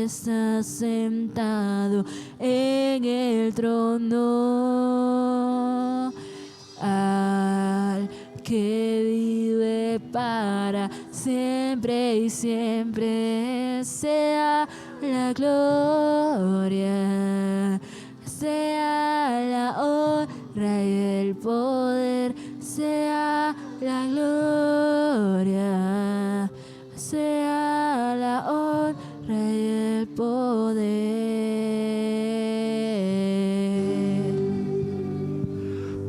está sentado en el trono, al que vive para siempre y siempre, sea la gloria, sea la honra y el poder, sea la gloria, sea la honra y el poder.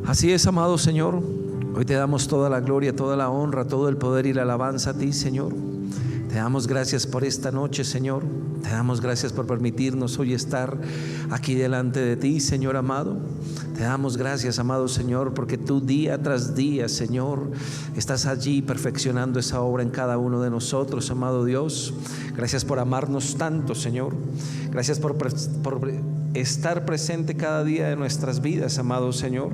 Así es, amado Señor. Hoy te damos toda la gloria, toda la honra, todo el poder y la alabanza a ti, Señor. Te damos gracias por esta noche, Señor. Te damos gracias por permitirnos hoy estar aquí delante de ti, Señor amado. Te damos gracias, amado Señor, porque tú día tras día, Señor, estás allí perfeccionando esa obra en cada uno de nosotros, amado Dios. Gracias por amarnos tanto, Señor. Gracias por estar presente cada día de nuestras vidas, amado Señor.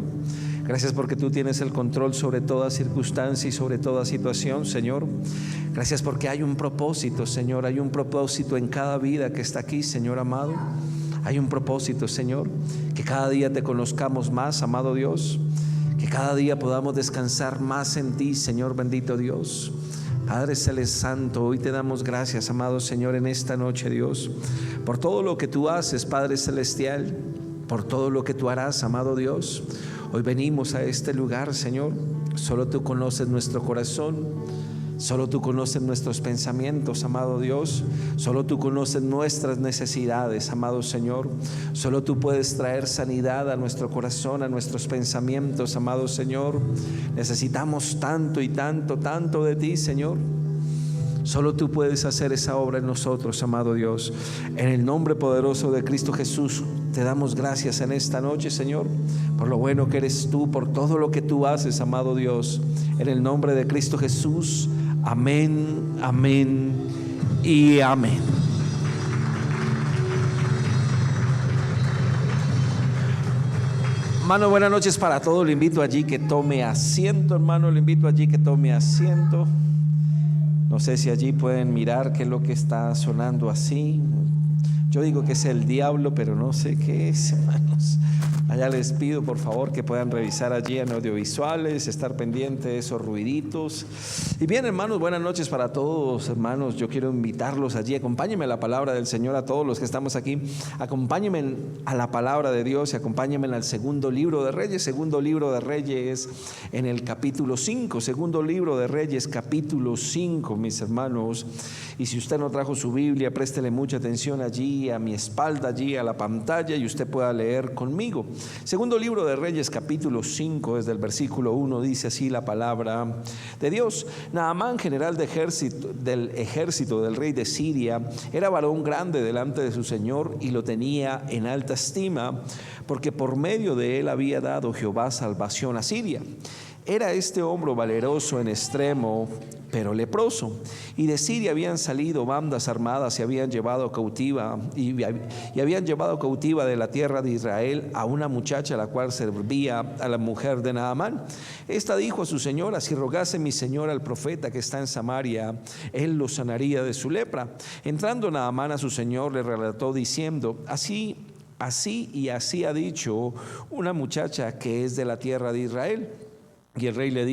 Gracias porque tú tienes el control sobre toda circunstancia y sobre toda situación, Señor. Gracias porque hay un propósito, Señor. Hay un propósito en cada vida que está aquí, Señor amado. Hay un propósito, Señor, que cada día te conozcamos más, amado Dios. Que cada día podamos descansar más en ti, Señor bendito Dios. Padre Celestial Santo, hoy te damos gracias, amado Señor, en esta noche, Dios, por todo lo que tú haces, Padre Celestial, por todo lo que tú harás, amado Dios. Hoy venimos a este lugar, Señor. Solo tú conoces nuestro corazón. Solo tú conoces nuestros pensamientos, amado Dios. Solo tú conoces nuestras necesidades, amado Señor. Solo tú puedes traer sanidad a nuestro corazón, a nuestros pensamientos, amado Señor. Necesitamos tanto y tanto, tanto de ti, Señor. Solo tú puedes hacer esa obra en nosotros, amado Dios. En el nombre poderoso de Cristo Jesús, te damos gracias en esta noche, Señor, por lo bueno que eres tú, por todo lo que tú haces, amado Dios. En el nombre de Cristo Jesús, amén, amén y amén. Hermano, buenas noches para todos. Le invito allí que tome asiento, hermano. Le invito allí que tome asiento. No sé si allí pueden mirar qué es lo que está sonando así. Yo digo que es el diablo, pero no sé qué es, hermanos. Allá les pido por favor que puedan revisar allí en audiovisuales, estar pendiente de esos ruiditos. Y bien, hermanos, buenas noches para todos, hermanos. Yo quiero invitarlos allí. Acompáñenme a la palabra del Señor, a todos los que estamos aquí. Acompáñenme a la palabra de Dios y acompáñenme al segundo libro de Reyes. Segundo libro de Reyes en el capítulo 5. Segundo libro de Reyes, capítulo 5, mis hermanos. Y si usted no trajo su Biblia, préstele mucha atención allí, a mi espalda, allí a la pantalla, y usted pueda leer conmigo. Segundo libro de Reyes, capítulo 5, desde el versículo 1, dice así la palabra de Dios. Naamán, general del ejército del rey de Siria, era varón grande delante de su señor y lo tenía en alta estima, porque por medio de él había dado Jehová salvación a Siria. Era este hombre valeroso en extremo, pero leproso. Y de Siria habían salido bandas armadas y habían llevado cautiva de la tierra de Israel a una muchacha, la cual servía a la mujer de Naamán. Esta dijo a su señora: si rogase mi señor al profeta que está en Samaria, él lo sanaría de su lepra. Entrando Naamán a su señor, le relató diciendo: Así ha dicho una muchacha que es de la tierra de Israel. Y el rey le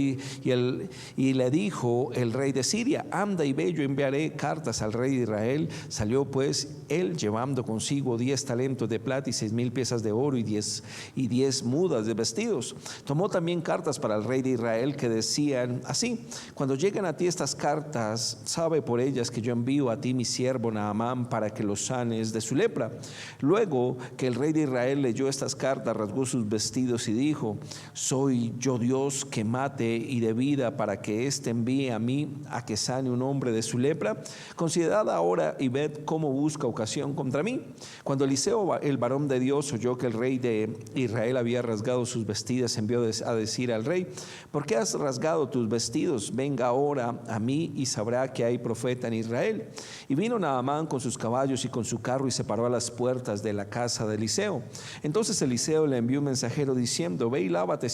dijo el rey de Siria: anda y ve, yo enviaré cartas al rey de Israel. Salió pues él llevando consigo 10 talentos de plata y 6,000 piezas de oro y 10 mudas de vestidos. Tomó también cartas para el rey de Israel que decían así: cuando lleguen a ti estas cartas, sabe por ellas que yo envío a ti mi siervo Naamán para que lo sanes de su lepra. Luego que el rey de Israel leyó estas cartas, rasgó sus vestidos y dijo: soy yo Dios que mate y de vida para que éste envíe a mí a que sane un hombre de su lepra? Considerad ahora y ved cómo busca ocasión contra mí. Cuando Eliseo, el varón de Dios, oyó que el rey de Israel había rasgado sus vestidos, envió a decir al rey: ¿por qué has rasgado tus vestidos? Venga ahora a mí y sabrá que hay profeta en Israel. Y vino Naamán con sus caballos y con su carro y se paró a las puertas de la casa de Eliseo. Entonces Eliseo le envió un mensajero diciendo: ve y lávate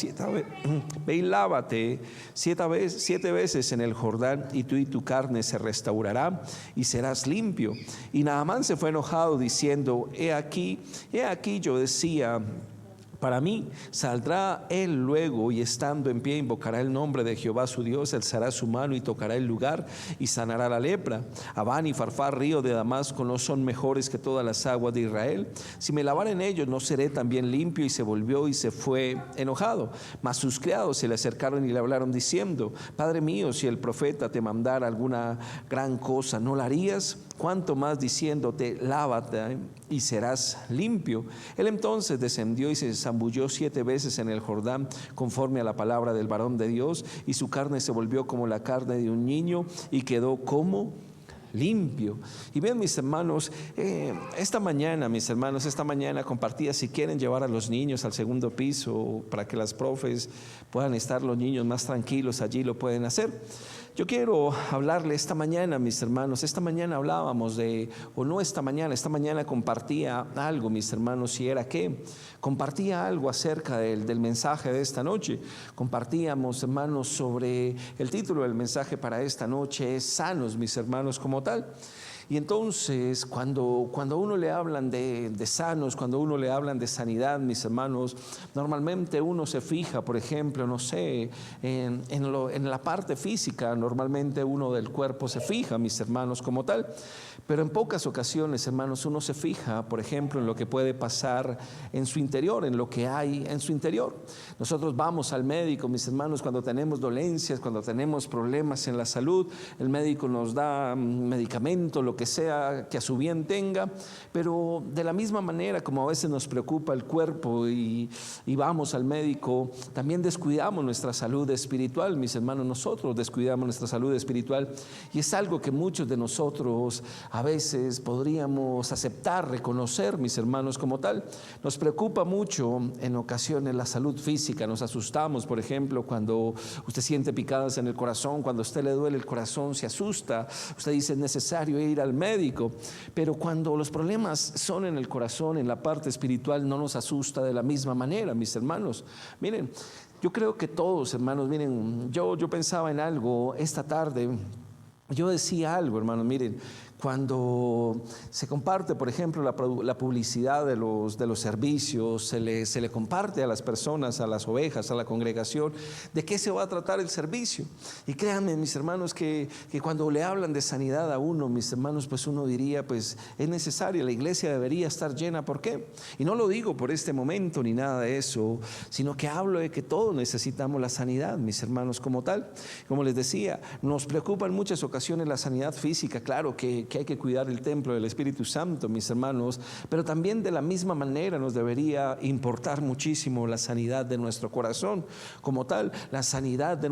lávate 7 veces en el Jordán, y tú y tu carne se restaurará y serás limpio. Y Naamán se fue enojado diciendo, he aquí yo decía, para mí saldrá él luego, y estando en pie invocará el nombre de Jehová su Dios, alzará su mano y tocará el lugar y sanará la lepra. Abán y Farfar, río de Damasco, no son mejores que todas las aguas de Israel. Si me lavaren en ellos, no seré también limpio. Y se volvió y se fue enojado. Mas sus criados se le acercaron y le hablaron diciendo, Padre mío, si el profeta te mandara alguna gran cosa, ¿no la harías? Cuanto más diciéndote, lávate y serás limpio. Él entonces descendió y se zambulló 7 veces en el Jordán, conforme a la palabra del varón de Dios, y su carne se volvió como la carne de un niño, y quedó como limpio. Y bien, mis hermanos, esta mañana compartía, si quieren llevar a los niños al segundo piso para que las profes puedan estar los niños más tranquilos, allí lo pueden hacer. Yo quiero hablarle esta mañana, mis hermanos. Esta mañana hablábamos esta mañana compartía algo, mis hermanos, y era que compartía algo acerca del mensaje de esta noche. Compartíamos, hermanos, sobre el título del mensaje para esta noche es sanos, mis hermanos, como tal. Y entonces cuando uno le hablan de sanos, cuando uno le hablan de sanidad, mis hermanos, normalmente uno se fija, por ejemplo, no sé, en la parte física, normalmente uno del cuerpo se fija, mis hermanos, como tal. Pero en pocas ocasiones, hermanos, uno se fija, por ejemplo, en lo que puede pasar en su interior, en lo que hay en su interior. Nosotros vamos al médico, mis hermanos, cuando tenemos dolencias, cuando tenemos problemas en la salud, el médico nos da medicamento, lo que sea que a su bien tenga, pero de la misma manera como a veces nos preocupa el cuerpo y vamos al médico, también descuidamos nuestra salud espiritual, mis hermanos. Nosotros descuidamos nuestra salud espiritual, y es algo que muchos de nosotros a veces podríamos aceptar, reconocer, mis hermanos, como tal. Nos preocupa mucho en ocasiones la salud física. Nos asustamos, por ejemplo, cuando usted siente picadas en el corazón, cuando a usted le duele el corazón, se asusta, usted dice es necesario ir al médico. Pero cuando los problemas son en el corazón, en la parte espiritual, no nos asusta de la misma manera, mis hermanos. Miren, yo creo que todos, hermanos, miren, yo pensaba en algo esta tarde. Yo decía algo, hermanos, miren, cuando se comparte, por ejemplo, la publicidad de los servicios, se le comparte a las personas, a las ovejas, a la congregación, de qué se va a tratar el servicio. Y créanme, mis hermanos, que cuando le hablan de sanidad a uno, mis hermanos, pues uno diría, pues es necesario, la iglesia debería estar llena. ¿Por qué? Y no lo digo por este momento ni nada de eso, sino que hablo de que todos necesitamos la sanidad, mis hermanos, como tal. Como les decía, nos preocupa en muchas ocasiones la sanidad física. Claro que hay que cuidar el templo del Espíritu Santo, mis hermanos, pero también de la misma manera nos debería importar muchísimo la sanidad de nuestro corazón, como tal, la sanidad de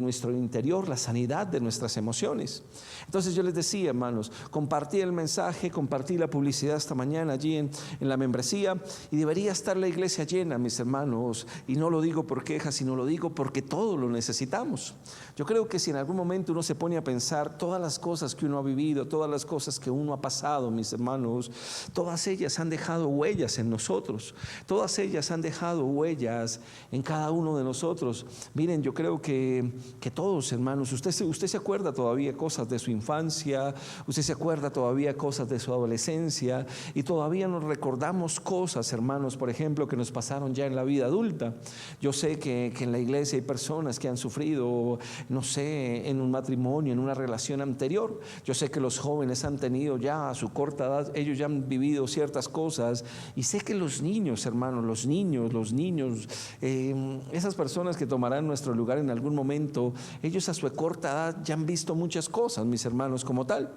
nuestro interior, la sanidad de nuestras emociones. Entonces yo les decía, hermanos, compartí el mensaje, compartí la publicidad esta mañana allí en la membresía, y debería estar la iglesia llena, mis hermanos, y no lo digo por quejas, sino lo digo porque todos lo necesitamos. Yo creo que si en algún momento uno se pone a pensar todas las cosas que uno ha vivido, todas las cosas que uno ha pasado, mis hermanos, todas ellas han dejado huellas en nosotros, todas ellas han dejado huellas en cada uno de nosotros. Miren, yo creo que todos, hermanos, usted se acuerda todavía cosas de su infancia, usted se acuerda todavía cosas de su adolescencia, y todavía nos recordamos cosas, hermanos, por ejemplo, que nos pasaron ya en la vida adulta. Yo sé que en la iglesia hay personas que han sufrido, no sé, en un matrimonio, en una relación anterior. Yo sé que los jóvenes han tenido ya a su corta edad, ellos ya han vivido ciertas cosas, y sé que los niños, hermanos, los niños, esas personas que tomarán nuestro lugar en algún momento, ellos a su corta edad ya han visto muchas cosas, mis hermanos, como tal.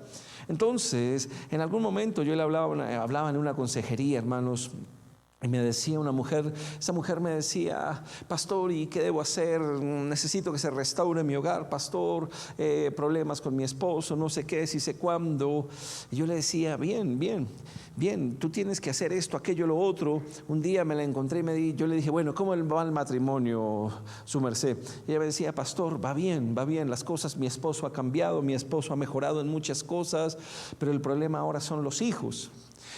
Entonces, en algún momento yo le hablaba en una consejería, hermanos, y me decía una mujer, esa mujer me decía, pastor, ¿y qué debo hacer? Necesito que se restaure mi hogar, pastor, problemas con mi esposo, no sé qué, si sé cuándo. Y yo le decía, bien, tú tienes que hacer esto, aquello, lo otro. Un día me la encontré y yo le dije, bueno, ¿cómo va el matrimonio, su merced? Y ella me decía, pastor, va bien, las cosas, mi esposo ha cambiado, mi esposo ha mejorado en muchas cosas, pero el problema ahora son los hijos.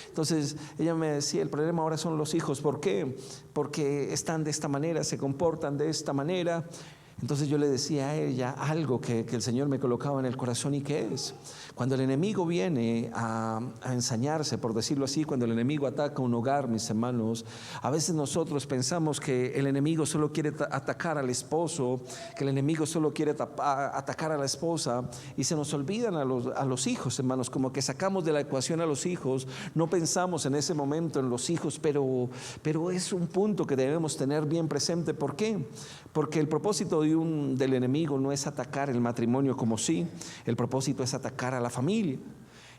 Entonces ella me decía, el problema ahora son los hijos. ¿Por qué? Porque están de esta manera, se comportan de esta manera. Entonces yo le decía a ella algo que el Señor me colocaba en el corazón, y que es: cuando el enemigo viene a ensañarse, por decirlo así, cuando el enemigo ataca un hogar, mis hermanos, a veces nosotros pensamos que el enemigo solo quiere atacar al esposo, que el enemigo solo quiere atacar a la esposa, y se nos olvidan a los hijos, hermanos, como que sacamos de la ecuación a los hijos. No pensamos en ese momento en los hijos, pero es un punto que debemos tener bien presente. ¿Por qué? Porque el propósito del enemigo no es atacar el matrimonio como sí, el propósito es atacar a la familia.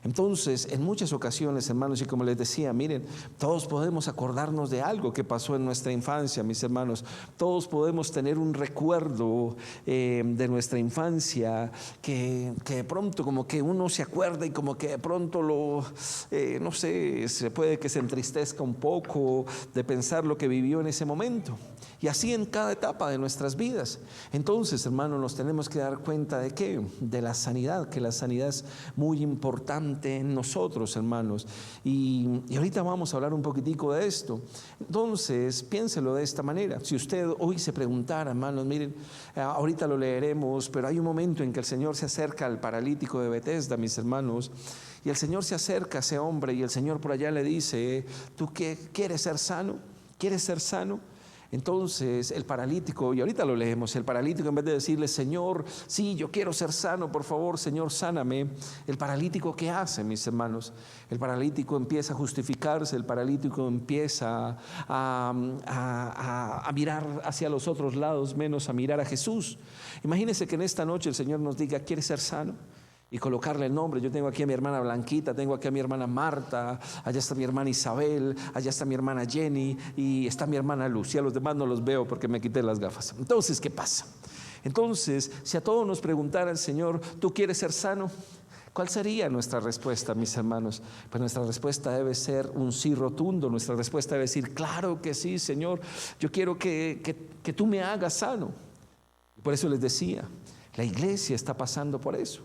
Entonces, en muchas ocasiones, hermanos, y como les decía, miren, todos podemos acordarnos de algo que pasó en nuestra infancia, mis hermanos. Todos podemos tener un recuerdo de nuestra infancia que de pronto como que uno se acuerda, y como que de pronto no sé, se puede que se entristezca un poco de pensar lo que vivió en ese momento. Y así en cada etapa de nuestras vidas. Entonces, hermanos, nos tenemos que dar cuenta de ¿qué? De la sanidad, que la sanidad es muy importante en nosotros, hermanos. Y ahorita vamos a hablar un poquitico de esto. Entonces, piénselo de esta manera. Si usted hoy se preguntara, hermanos, miren, ahorita lo leeremos, pero hay un momento en que el Señor se acerca al paralítico de Betesda, mis hermanos, y el Señor se acerca a ese hombre, y el Señor por allá le dice: ¿tú qué quieres ser sano? ¿Quieres ser sano? Entonces el paralítico, y ahorita lo leemos, el paralítico, en vez de decirle: Señor, sí, yo quiero ser sano, por favor, Señor, sáname, el paralítico, ¿qué hace, mis hermanos? El paralítico empieza a justificarse, el paralítico empieza a mirar hacia los otros lados, menos a mirar a Jesús. Imagínense que en esta noche el Señor nos diga: ¿quieres ser sano? Y colocarle el nombre. Yo tengo aquí a mi hermana Blanquita, tengo aquí a mi hermana Marta, allá está mi hermana Isabel, allá está mi hermana Jenny, y está mi hermana Lucia. Los demás no los veo porque me quité las gafas. Entonces, ¿qué pasa? Entonces, si a todos nos preguntara el Señor: ¿tú quieres ser sano? ¿Cuál sería nuestra respuesta, mis hermanos? Pues nuestra respuesta debe ser un sí rotundo. Nuestra respuesta debe decir: claro que sí, Señor, yo quiero que tú me hagas sano. Por eso les decía, la iglesia está pasando por eso.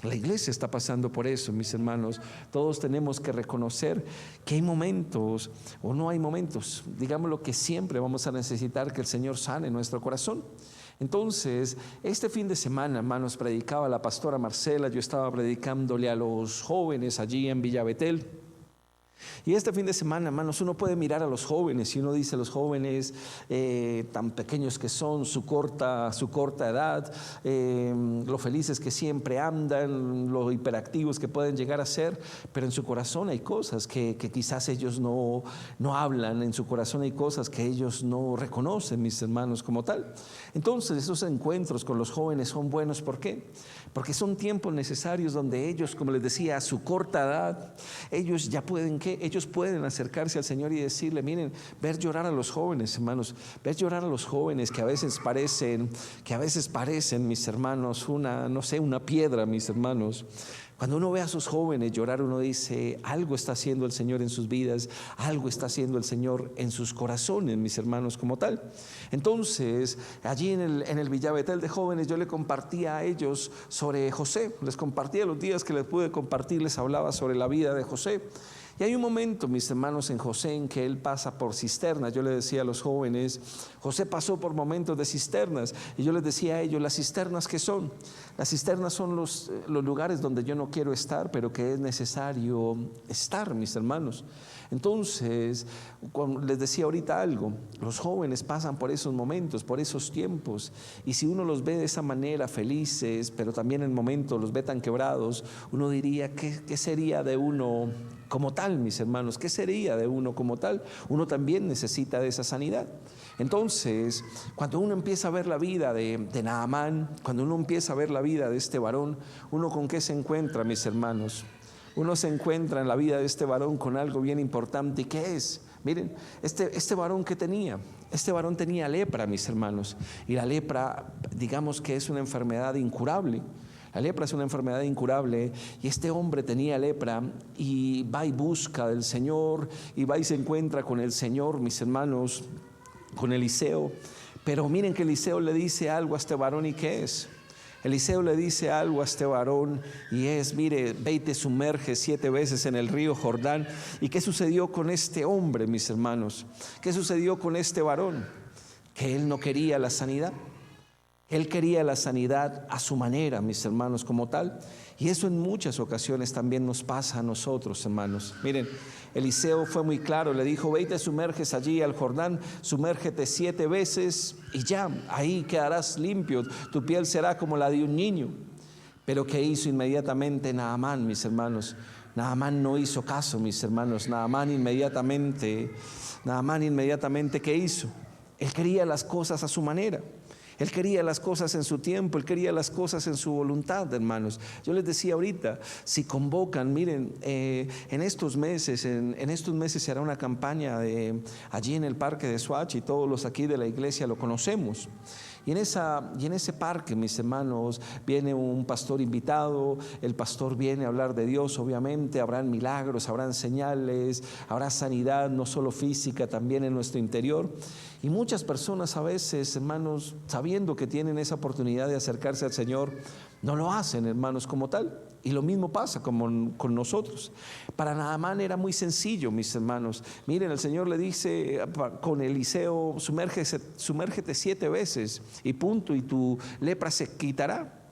La iglesia está pasando por eso, mis hermanos. Todos tenemos que reconocer que hay momentos, o no hay momentos, digámoslo, que siempre vamos a necesitar que el Señor sane nuestro corazón. Entonces, este fin de semana, hermanos, predicaba la pastora Marcela. Yo estaba predicándole a los jóvenes allí en Villa Betel. Y este fin de semana, hermanos, uno puede mirar a los jóvenes y uno dice: los jóvenes tan pequeños que son, su corta edad, lo felices que siempre andan, lo hiperactivos que pueden llegar a ser, pero en su corazón hay cosas que quizás ellos no hablan, en su corazón hay cosas que ellos no reconocen, mis hermanos, como tal. Entonces, esos encuentros con los jóvenes son buenos. ¿Por qué? Porque son tiempos necesarios donde ellos, como les decía, a su corta edad, ellos ya pueden, ellos pueden acercarse al Señor y decirle: miren, ver llorar a los jóvenes, hermanos, ver llorar a los jóvenes que a veces parecen, mis hermanos, una piedra, mis hermanos. Cuando uno ve a sus jóvenes llorar, uno dice: algo está haciendo el Señor en sus vidas, algo está haciendo el Señor en sus corazones, mis hermanos, como tal. Entonces, allí en el Villabetel de jóvenes, yo le compartía a ellos sobre José. Les compartía los días que les pude compartir, les hablaba sobre la vida de José. Y hay un momento, mis hermanos, en José en que él pasa por cisternas. Yo le decía a los jóvenes: José pasó por momentos de cisternas. Y yo les decía a ellos: ¿las cisternas qué son? Las cisternas son los lugares donde yo no quiero estar, pero que es necesario estar, mis hermanos. Entonces, les decía ahorita algo: los jóvenes pasan por esos momentos, por esos tiempos, y si uno los ve de esa manera, felices, pero también en momentos los ve tan quebrados, uno diría: ¿qué sería de uno como tal, mis hermanos? ¿Qué sería de uno como tal? Uno también necesita de esa sanidad. Entonces, cuando uno empieza a ver la vida de Naamán, cuando uno empieza a ver la vida de este varón, ¿uno con qué se encuentra, mis hermanos? Uno se encuentra en la vida de este varón con algo bien importante. ¿Y qué es? Miren, este varón, ¿qué tenía? Este varón tenía lepra, mis hermanos. Y la lepra, digamos que es una enfermedad incurable. La lepra es una enfermedad incurable, y este hombre tenía lepra y va y busca del Señor, y va y se encuentra con el Señor, mis hermanos, con Eliseo. Pero miren que Eliseo le dice algo a este varón. ¿Y qué es? Eliseo le dice algo a este varón y es, mire, ve y te sumerge 7 veces en el río Jordán. ¿Y qué sucedió con este hombre, mis hermanos? ¿Qué sucedió con este varón? Que él no quería la sanidad. Él quería la sanidad a su manera, mis hermanos, como tal. Y eso en muchas ocasiones también nos pasa a nosotros, hermanos. Miren, Eliseo fue muy claro, le dijo, ve y te sumerges allí al Jordán, sumérgete 7 veces y ya, ahí quedarás limpio, tu piel será como la de un niño. Pero ¿qué hizo inmediatamente Naamán, mis hermanos? Naamán no hizo caso, mis hermanos. Naamán inmediatamente, ¿qué hizo? Él quería las cosas a su manera. Él quería las cosas en su tiempo, él quería las cosas en su voluntad, hermanos. Yo les decía ahorita, si convocan, miren, en estos meses se hará una campaña allí en el parque de Soacha, y todos los aquí de la iglesia lo conocemos. Y en ese parque, mis hermanos, viene un pastor invitado. El pastor viene a hablar de Dios, obviamente. Habrán milagros, habrán señales, habrá sanidad, no solo física, también en nuestro interior. Y muchas personas a veces, hermanos, sabiendo que tienen esa oportunidad de acercarse al Señor, no lo hacen, hermanos, como tal. Y lo mismo pasa con nosotros. Para Naamán era muy sencillo, mis hermanos. Miren, el Señor le dice con Eliseo, sumérgete 7 veces y punto, y tu lepra se quitará.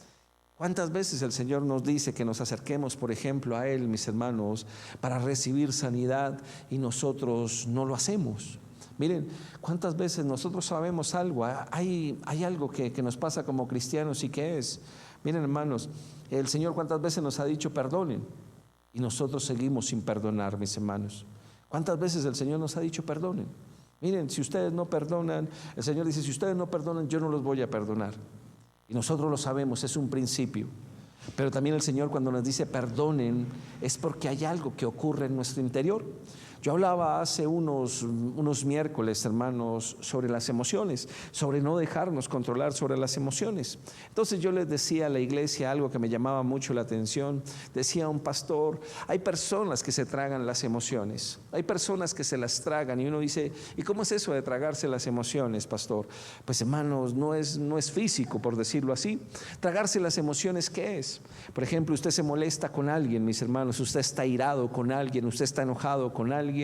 ¿Cuántas veces el Señor nos dice que nos acerquemos, por ejemplo, a Él, mis hermanos, para recibir sanidad, y nosotros no lo hacemos? Miren, cuántas veces nosotros sabemos algo, hay algo que nos pasa como cristianos, y que es, miren, hermanos, el Señor cuántas veces nos ha dicho perdonen, y nosotros seguimos sin perdonar, mis hermanos. ¿Cuántas veces el Señor nos ha dicho perdonen? Miren, si ustedes no perdonan, el Señor dice, si ustedes no perdonan, yo no los voy a perdonar. Y nosotros lo sabemos, es un principio. Pero también el Señor, cuando nos dice perdonen, es porque hay algo que ocurre en nuestro interior. Yo hablaba hace unos miércoles, hermanos, sobre las emociones, sobre no dejarnos controlar sobre las emociones. Entonces yo les decía a la iglesia algo que me llamaba mucho la atención. Decía un pastor, hay personas que se tragan las emociones, hay personas que se las tragan, y uno dice, ¿y cómo es eso de tragarse las emociones, pastor? Pues, hermanos, no es físico, por decirlo así. Tragarse las emociones, ¿qué es? Por ejemplo, usted se molesta con alguien, mis hermanos, usted está irado con alguien, usted está enojado con alguien,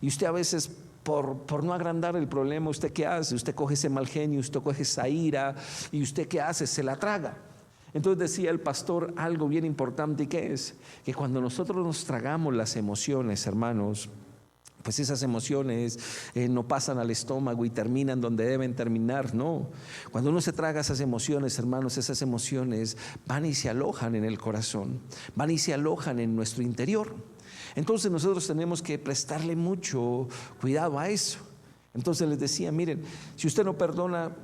y usted a veces por no agrandar el problema, ¿usted qué hace? Usted coge ese mal genio, usted coge esa ira, y ¿usted qué hace? Se la traga. Entonces decía el pastor algo bien importante, que es que cuando nosotros nos tragamos las emociones, hermanos, pues esas emociones no pasan al estómago y terminan donde deben terminar, no. Cuando uno se traga esas emociones, hermanos, esas emociones van y se alojan en el corazón, van y se alojan en nuestro interior. Entonces nosotros tenemos que prestarle mucho cuidado a eso. Entonces les decía, miren, si usted no perdona,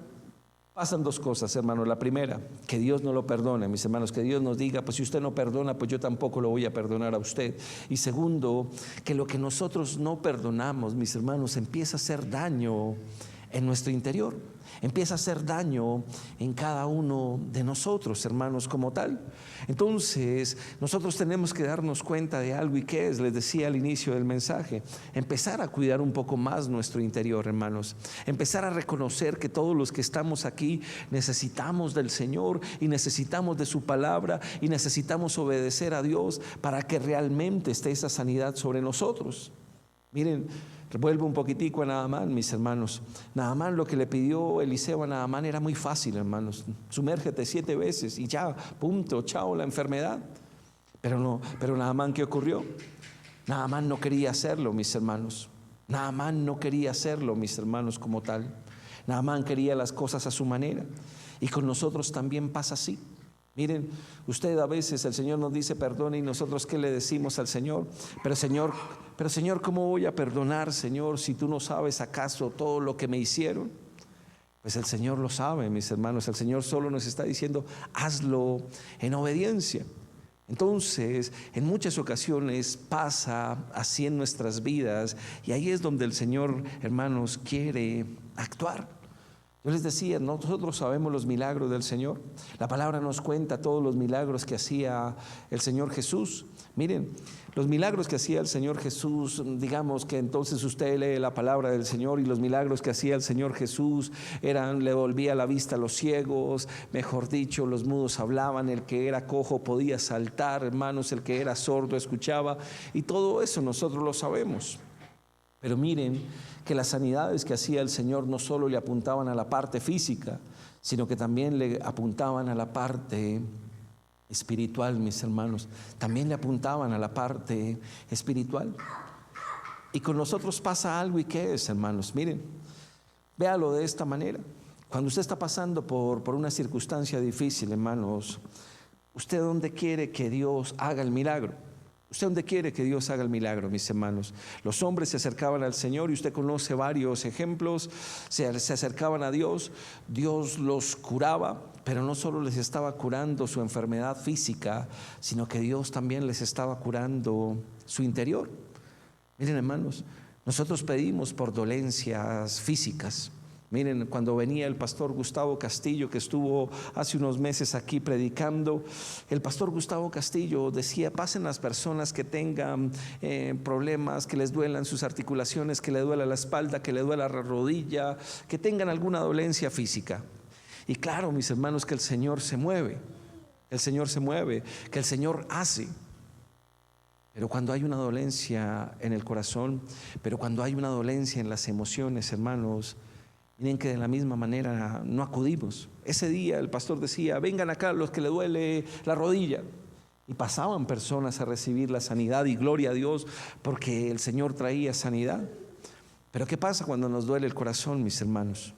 pasan 2 cosas, hermano. La primera, que Dios no lo perdone, mis hermanos, que Dios nos diga, pues si usted no perdona, pues yo tampoco lo voy a perdonar a usted. Y segundo, que lo que nosotros no perdonamos, mis hermanos, empieza a hacer daño en nuestro interior, empieza a hacer daño en cada uno de nosotros, hermanos, como tal. Entonces nosotros tenemos que darnos cuenta de algo, y que es, les decía al inicio del mensaje, empezar a cuidar un poco más nuestro interior, hermanos, empezar a reconocer que todos los que estamos aquí necesitamos del Señor, y necesitamos de su palabra, y necesitamos obedecer a Dios para que realmente esté esa sanidad sobre nosotros. Miren, vuelvo un poquitico a Naamán, mis hermanos. Naamán, lo que le pidió Eliseo a Naamán era muy fácil, hermanos. Sumérgete 7 veces y ya, punto, chao, la enfermedad. Pero Naamán, ¿qué ocurrió? Naamán no quería hacerlo, mis hermanos. Naamán no quería hacerlo, mis hermanos, como tal. Naamán quería las cosas a su manera. Y con nosotros también pasa así. Miren, usted a veces, el Señor nos dice perdone, y nosotros ¿qué le decimos al Señor? Pero Señor, ¿cómo voy a perdonar, Señor, si tú no sabes acaso todo lo que me hicieron? Pues el Señor lo sabe, mis hermanos. El Señor solo nos está diciendo, hazlo en obediencia. Entonces, en muchas ocasiones pasa así en nuestras vidas, y ahí es donde el Señor, hermanos, quiere actuar. Yo les decía, nosotros sabemos los milagros del Señor. La palabra nos cuenta todos los milagros que hacía el Señor Jesús. Miren, los milagros que hacía el Señor Jesús, digamos que entonces usted lee la palabra del Señor y los milagros que hacía el Señor Jesús le volvía la vista a los ciegos, mejor dicho, los mudos hablaban, el que era cojo podía saltar, hermanos, el que era sordo escuchaba, y todo eso nosotros lo sabemos. Pero miren que las sanidades que hacía el Señor no solo le apuntaban a la parte física, sino que también le apuntaban a la parte espiritual, mis hermanos. También le apuntaban a la parte espiritual. Y con nosotros pasa algo, ¿y qué es, hermanos? Miren, véalo de esta manera. Cuando usted está pasando por una circunstancia difícil, hermanos, ¿usted dónde quiere que Dios haga el milagro? ¿Usted dónde quiere que Dios haga el milagro, mis hermanos? Los hombres se acercaban al Señor y usted conoce varios ejemplos. Se acercaban a Dios, Dios los curaba, pero no solo les estaba curando su enfermedad física, sino que Dios también les estaba curando su interior. Miren, hermanos, nosotros pedimos por dolencias físicas. Miren, cuando venía el pastor Gustavo Castillo, que estuvo hace unos meses aquí predicando, el pastor Gustavo Castillo decía: pasen las personas que tengan problemas, que les duelan sus articulaciones, que le duela la espalda, que le duela la rodilla, que tengan alguna dolencia física. Y claro, mis hermanos, que el Señor se mueve, que el Señor hace. Pero cuando hay una dolencia en el corazón, pero cuando hay una dolencia en las emociones, hermanos, miren que de la misma manera no acudimos. Ese día el pastor decía: vengan acá los que le duele la rodilla. Y pasaban personas a recibir la sanidad, y gloria a Dios porque el Señor traía sanidad. Pero ¿qué pasa cuando nos duele el corazón, mis hermanos?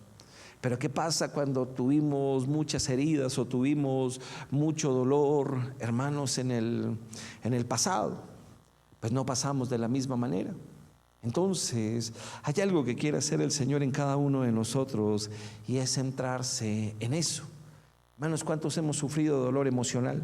Pero ¿qué pasa cuando tuvimos muchas heridas o tuvimos mucho dolor, hermanos, en el pasado? Pues no pasamos de la misma manera. Entonces, hay algo que quiere hacer el Señor en cada uno de nosotros, y es centrarse en eso. Hermanos, ¿cuántos hemos sufrido dolor emocional?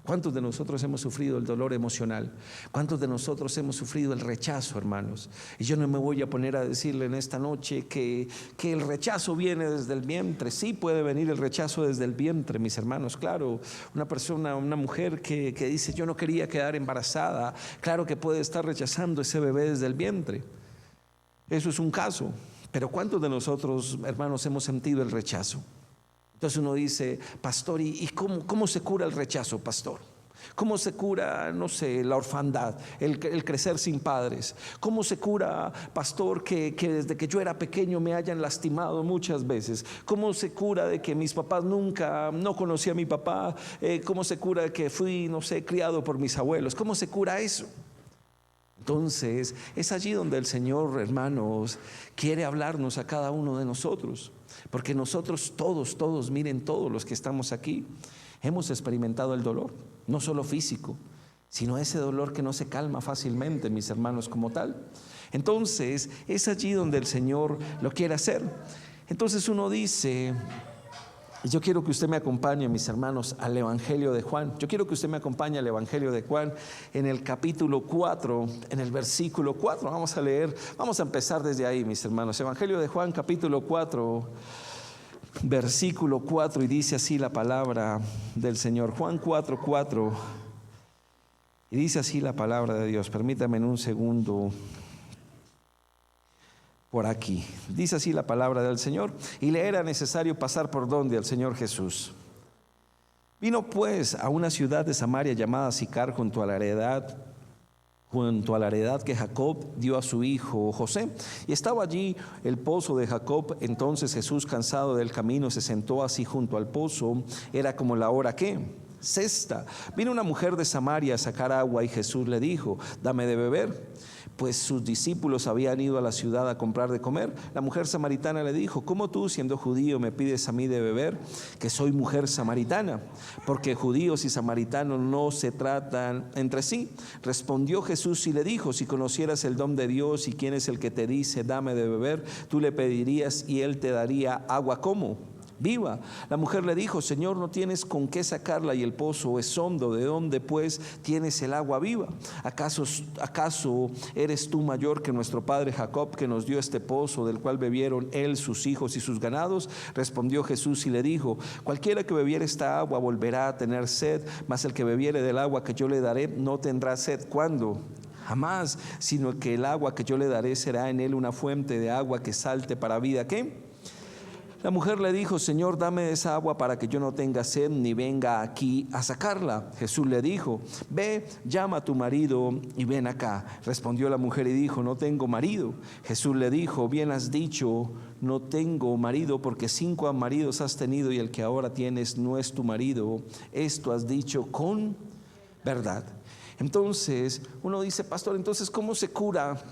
¿Cuántos de nosotros hemos sufrido el dolor emocional? ¿Cuántos de nosotros hemos sufrido el rechazo, hermanos? Y yo no me voy a poner a decirle en esta noche que el rechazo viene desde el vientre. Sí, puede venir el rechazo desde el vientre, mis hermanos. Claro, una mujer que dice: yo no quería quedar embarazada, claro que puede estar rechazando ese bebé desde el vientre. Eso es un caso. Pero ¿cuántos de nosotros, hermanos, hemos sentido el rechazo? Entonces uno dice: pastor, ¿y cómo se cura el rechazo, pastor? ¿Cómo se cura, no sé, la orfandad, el crecer sin padres? ¿Cómo se cura, pastor, que desde que yo era pequeño me hayan lastimado muchas veces? ¿Cómo se cura de que mis papás no conocí a mi papá? ¿Cómo se cura de que fui, no sé, criado por mis abuelos? ¿Cómo se cura eso? Entonces, es allí donde el Señor, hermanos, quiere hablarnos a cada uno de nosotros. Porque nosotros todos, miren, todos los que estamos aquí, hemos experimentado el dolor, no solo físico, sino ese dolor que no se calma fácilmente, mis hermanos, como tal. Entonces, es allí donde el Señor lo quiere hacer. Entonces uno dice: yo quiero que usted me acompañe, mis hermanos, al Evangelio de Juan. Yo quiero que usted me acompañe al Evangelio de Juan en el capítulo 4, en el versículo 4. Vamos a leer, vamos a empezar desde ahí, mis hermanos. Evangelio de Juan, capítulo 4, versículo 4, y dice así la palabra del Señor. Juan 4:4, y dice así la palabra de Dios. Permítame en un segundo. Por aquí, dice así la palabra del Señor: y le era necesario pasar por donde al Señor Jesús. Vino pues a una ciudad de Samaria llamada Sicar, junto a la heredad que Jacob dio a su hijo José, y estaba allí el pozo de Jacob. Entonces Jesús, cansado del camino, se sentó así junto al pozo. Era como la hora sexta. Vino una mujer de Samaria a sacar agua, y Jesús le dijo: dame de beber. Pues sus discípulos habían ido a la ciudad a comprar de comer. La mujer samaritana le dijo: ¿cómo tú, siendo judío, me pides a mí de beber, que soy mujer samaritana? Porque judíos y samaritanos no se tratan entre sí. Respondió Jesús y le dijo: si conocieras el don de Dios y quién es el que te dice dame de beber, tú le pedirías y él te daría agua como viva. La mujer le dijo: Señor, no tienes con qué sacarla y el pozo es hondo. ¿De dónde pues tienes el agua viva? ¿Acaso eres tú mayor que nuestro padre Jacob, que nos dio este pozo, del cual bebieron él, sus hijos y sus ganados? Respondió Jesús y le dijo: cualquiera que bebiere esta agua volverá a tener sed, mas el que bebiere del agua que yo le daré no tendrá sed. ¿Cuándo? Jamás, sino que el agua que yo le daré será en él una fuente de agua que salte para vida. ¿Qué? La mujer le dijo: Señor, dame esa agua para que yo no tenga sed ni venga aquí a sacarla. Jesús le dijo: ve, llama a tu marido y ven acá. Respondió la mujer y dijo: no tengo marido. Jesús le dijo: bien has dicho, no tengo marido, porque 5 maridos has tenido y el que ahora tienes no es tu marido. Esto has dicho con verdad. Entonces uno dice: pastor, entonces ¿cómo se cura?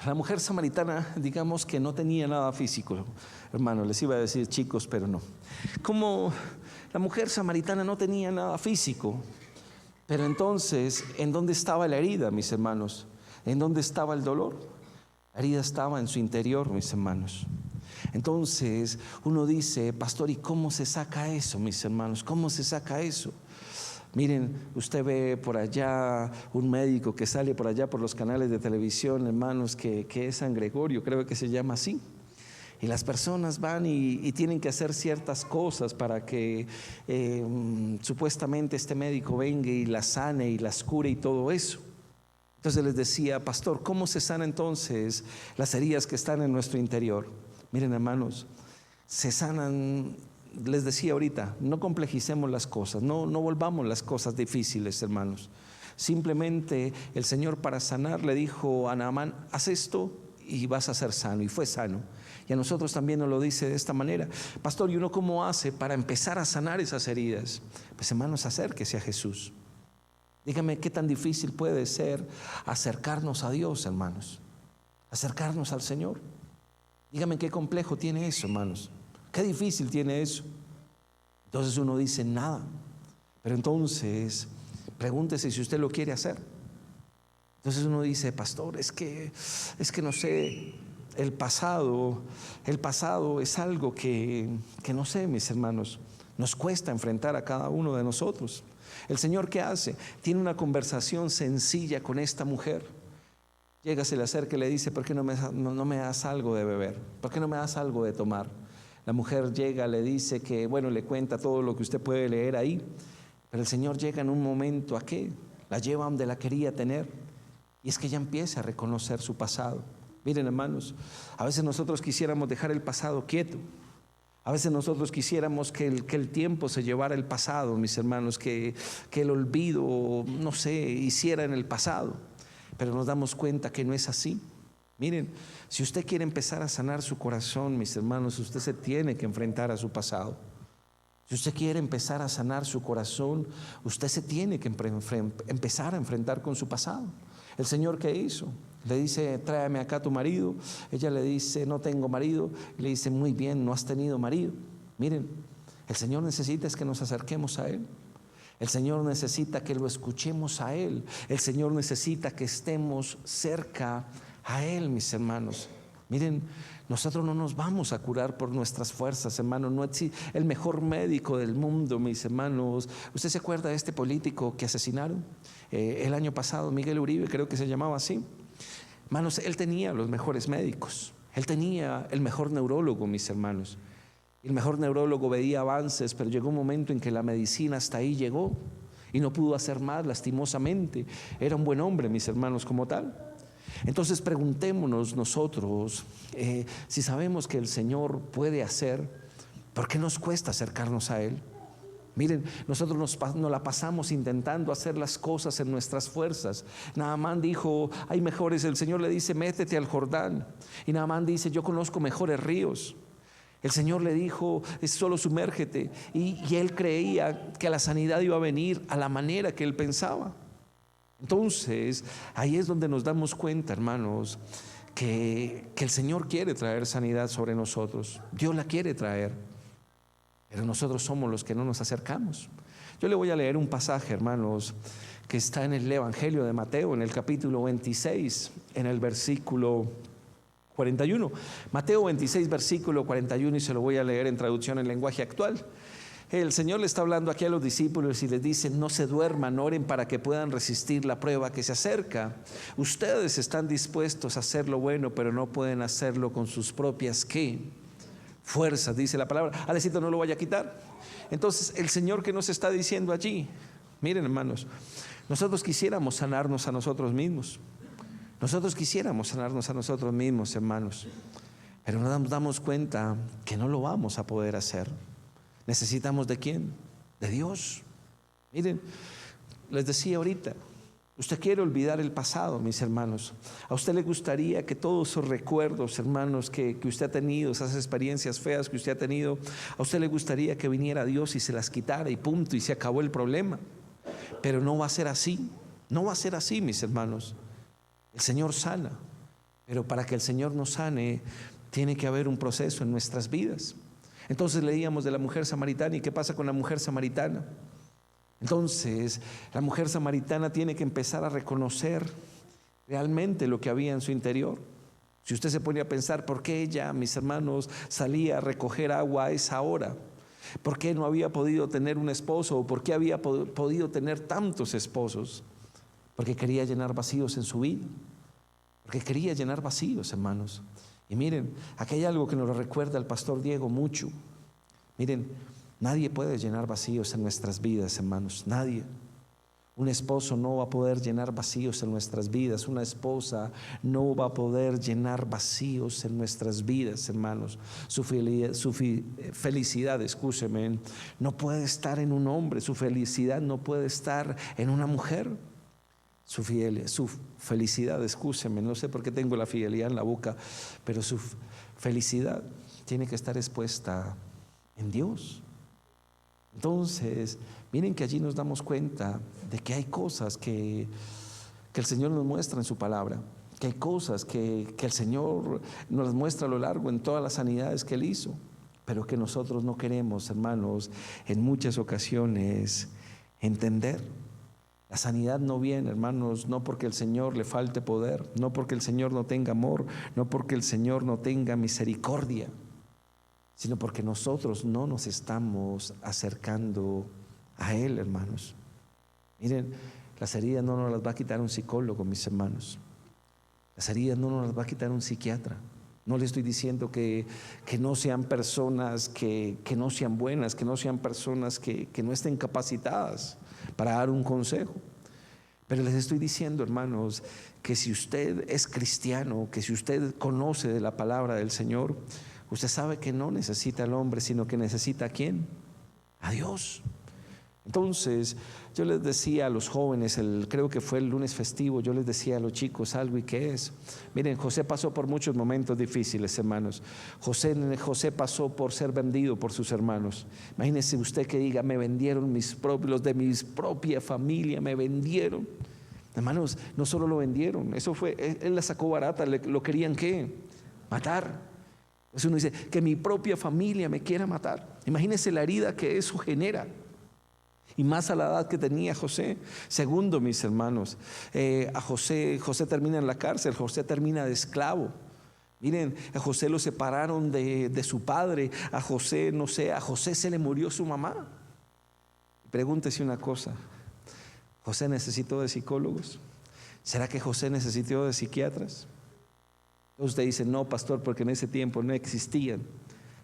La mujer samaritana, digamos que no tenía nada físico, hermano, les iba a decir chicos, pero no. Como la mujer samaritana no tenía nada físico, pero entonces, ¿en dónde estaba la herida, mis hermanos? ¿En dónde estaba el dolor? La herida estaba en su interior, mis hermanos. Entonces uno dice: pastor, ¿y cómo se saca eso, mis hermanos? ¿Cómo se saca eso? Miren, usted ve por allá un médico que sale por allá por los canales de televisión, hermanos, que es San Gregorio, creo que se llama así. Y las personas van y tienen que hacer ciertas cosas para que supuestamente este médico venga y las sane y las cure y todo eso. Entonces les decía: pastor, ¿cómo se sana entonces las heridas que están en nuestro interior? Miren, hermanos, se sanan. Les decía ahorita, no complejicemos las cosas, no volvamos las cosas difíciles, hermanos. Simplemente el Señor, para sanar, le dijo a Naamán: haz esto y vas a ser sano, y fue sano. Y a nosotros también nos lo dice de esta manera. Pastor, ¿y uno cómo hace para empezar a sanar esas heridas? Pues, hermanos, acérquese a Jesús. Dígame, ¿qué tan difícil puede ser acercarnos a Dios, hermanos? Acercarnos al Señor. Dígame, ¿qué complejo tiene eso, hermanos? Qué difícil tiene eso. Entonces uno dice: nada. Pero entonces pregúntese si usted lo quiere hacer. Entonces uno dice: pastor, es que no sé, el pasado es algo que no sé, mis hermanos, nos cuesta enfrentar a cada uno de nosotros. El Señor, ¿qué hace? Tiene una conversación sencilla con esta mujer. Llega, se le acerca y le dice: ¿por qué no me das algo de beber? ¿Por qué no me das algo de tomar? La mujer llega, le dice que, bueno, le cuenta todo lo que usted puede leer ahí. Pero el Señor llega en un momento a que la lleva donde la quería tener. Y es que ella empieza a reconocer su pasado. Miren, hermanos, a veces nosotros quisiéramos dejar el pasado quieto. A veces nosotros quisiéramos que el tiempo se llevara el pasado, mis hermanos, que el olvido, no sé, hiciera en el pasado. Pero nos damos cuenta que no es así. Miren, si usted quiere empezar a sanar su corazón, mis hermanos, usted se tiene que enfrentar a su pasado. Si usted quiere empezar a sanar su corazón, usted se tiene que empezar a enfrentar con su pasado. El Señor, ¿qué hizo? Le dice: tráeme acá a tu marido. Ella le dice: no tengo marido. Le dice: muy bien, no has tenido marido. Miren, el Señor necesita es que nos acerquemos a Él. El Señor necesita que lo escuchemos a Él. El Señor necesita que estemos cerca a Él, mis hermanos. Miren, nosotros no nos vamos a curar por nuestras fuerzas, hermanos. No es el mejor médico del mundo, mis hermanos. ¿Usted se acuerda de este político que asesinaron el año pasado, Miguel Uribe, creo que se llamaba así? Hermanos, él tenía los mejores médicos. Él tenía el mejor neurólogo, mis hermanos. El mejor neurólogo veía avances, pero llegó un momento en que la medicina hasta ahí llegó y no pudo hacer más, lastimosamente. Era un buen hombre, mis hermanos, como tal. Entonces preguntémonos nosotros, si sabemos que el Señor puede hacer, ¿por qué nos cuesta acercarnos a Él? Miren, nosotros nos la pasamos intentando hacer las cosas en nuestras fuerzas. Naamán dijo: hay mejores. El Señor le dice: métete al Jordán. Y Naamán dice: yo conozco mejores ríos. El Señor le dijo: es solo sumérgete. Y él creía que la sanidad iba a venir a la manera que él pensaba. Entonces, ahí es donde nos damos cuenta, hermanos, que el Señor quiere traer sanidad sobre nosotros. Dios la quiere traer, pero nosotros somos los que no nos acercamos. Yo le voy a leer un pasaje, hermanos, que está en el Evangelio de Mateo, en el capítulo 26, en el versículo 41. Mateo 26, versículo 41, y se lo voy a leer en traducción en lenguaje actual. El Señor le está hablando aquí a los discípulos y les dice: no se duerman, oren para que puedan resistir la prueba que se acerca. Ustedes están dispuestos a hacer lo bueno, pero no pueden hacerlo con sus propias, ¿qué? Fuerzas, dice la palabra. Alecito, no lo vaya a quitar. Entonces, el Señor, que nos está diciendo allí, miren, hermanos, nosotros quisiéramos sanarnos a nosotros mismos. Nosotros quisiéramos sanarnos a nosotros mismos, hermanos, pero nos damos cuenta que no lo vamos a poder hacer. ¿Necesitamos de quién? De Dios. Miren, les decía ahorita, usted quiere olvidar el pasado, mis hermanos. A usted le gustaría que todos esos recuerdos, hermanos, que usted ha tenido, esas experiencias feas que usted ha tenido, a usted le gustaría que viniera Dios y se las quitara y punto, y se acabó el problema. Pero no va a ser así. No va a ser así, mis hermanos. El Señor sana, pero para que el Señor nos sane, tiene que haber un proceso en nuestras vidas. Entonces leíamos de la mujer samaritana. ¿Y qué pasa con la mujer samaritana? Entonces la mujer samaritana tiene que empezar a reconocer realmente lo que había en su interior. Si usted se pone a pensar, ¿por qué ella, mis hermanos, salía a recoger agua a esa hora? ¿Por qué no había podido tener un esposo? ¿O por qué había podido tener tantos esposos? Porque quería llenar vacíos en su vida. Porque quería llenar vacíos, hermanos. Y miren, aquí hay algo que nos lo recuerda el pastor Diego mucho. Miren, nadie puede llenar vacíos en nuestras vidas, hermanos. Nadie. Un esposo no va a poder llenar vacíos en nuestras vidas. Una esposa no va a poder llenar vacíos en nuestras vidas, hermanos. Su felicidad, escúcheme, no puede estar en un hombre. Su felicidad no puede estar en una mujer. Su felicidad, escúcheme, no sé por qué tengo la fidelidad en la boca, pero su felicidad tiene que estar expuesta en Dios. Entonces, miren que allí nos damos cuenta de que hay cosas que el Señor nos muestra en su palabra, que hay cosas que el Señor nos muestra a lo largo en todas las sanidades que Él hizo, pero que nosotros no queremos, hermanos, en muchas ocasiones entender. La sanidad no viene, hermanos, no porque el Señor le falte poder, no porque el Señor no tenga amor, no porque el Señor no tenga misericordia, sino porque nosotros no nos estamos acercando a Él, hermanos. Miren, las heridas no nos las va a quitar un psicólogo, mis hermanos. Las heridas no nos las va a quitar un psiquiatra. No le estoy diciendo que no sean personas que no sean buenas, que no sean personas que no estén capacitadas para dar un consejo. Pero les estoy diciendo, hermanos, que si usted es cristiano, que si usted conoce de la palabra del Señor, usted sabe que no necesita al hombre, sino que necesita ¿a quién? A Dios. Entonces, yo les decía a los jóvenes, creo que fue el lunes festivo, yo les decía a los chicos algo, ¿y qué es? Miren, José pasó por muchos momentos difíciles, hermanos. José pasó por ser vendido por sus hermanos. Imagínense usted que diga, me vendieron los de mi propia familia, me vendieron. Hermanos, no solo lo vendieron, eso fue, él la sacó barata, lo querían ¿qué? Matar. Entonces uno dice, que mi propia familia me quiera matar. Imagínense la herida que eso genera. Y más a la edad que tenía José. Segundo, mis hermanos, a José termina en la cárcel, José termina de esclavo. Miren, a José lo separaron de su padre, a José, no sé, a José se le murió su mamá. Pregúntese una cosa, ¿José necesitó de psicólogos? ¿Será que José necesitó de psiquiatras? Usted dice, no, pastor, porque en ese tiempo no existían.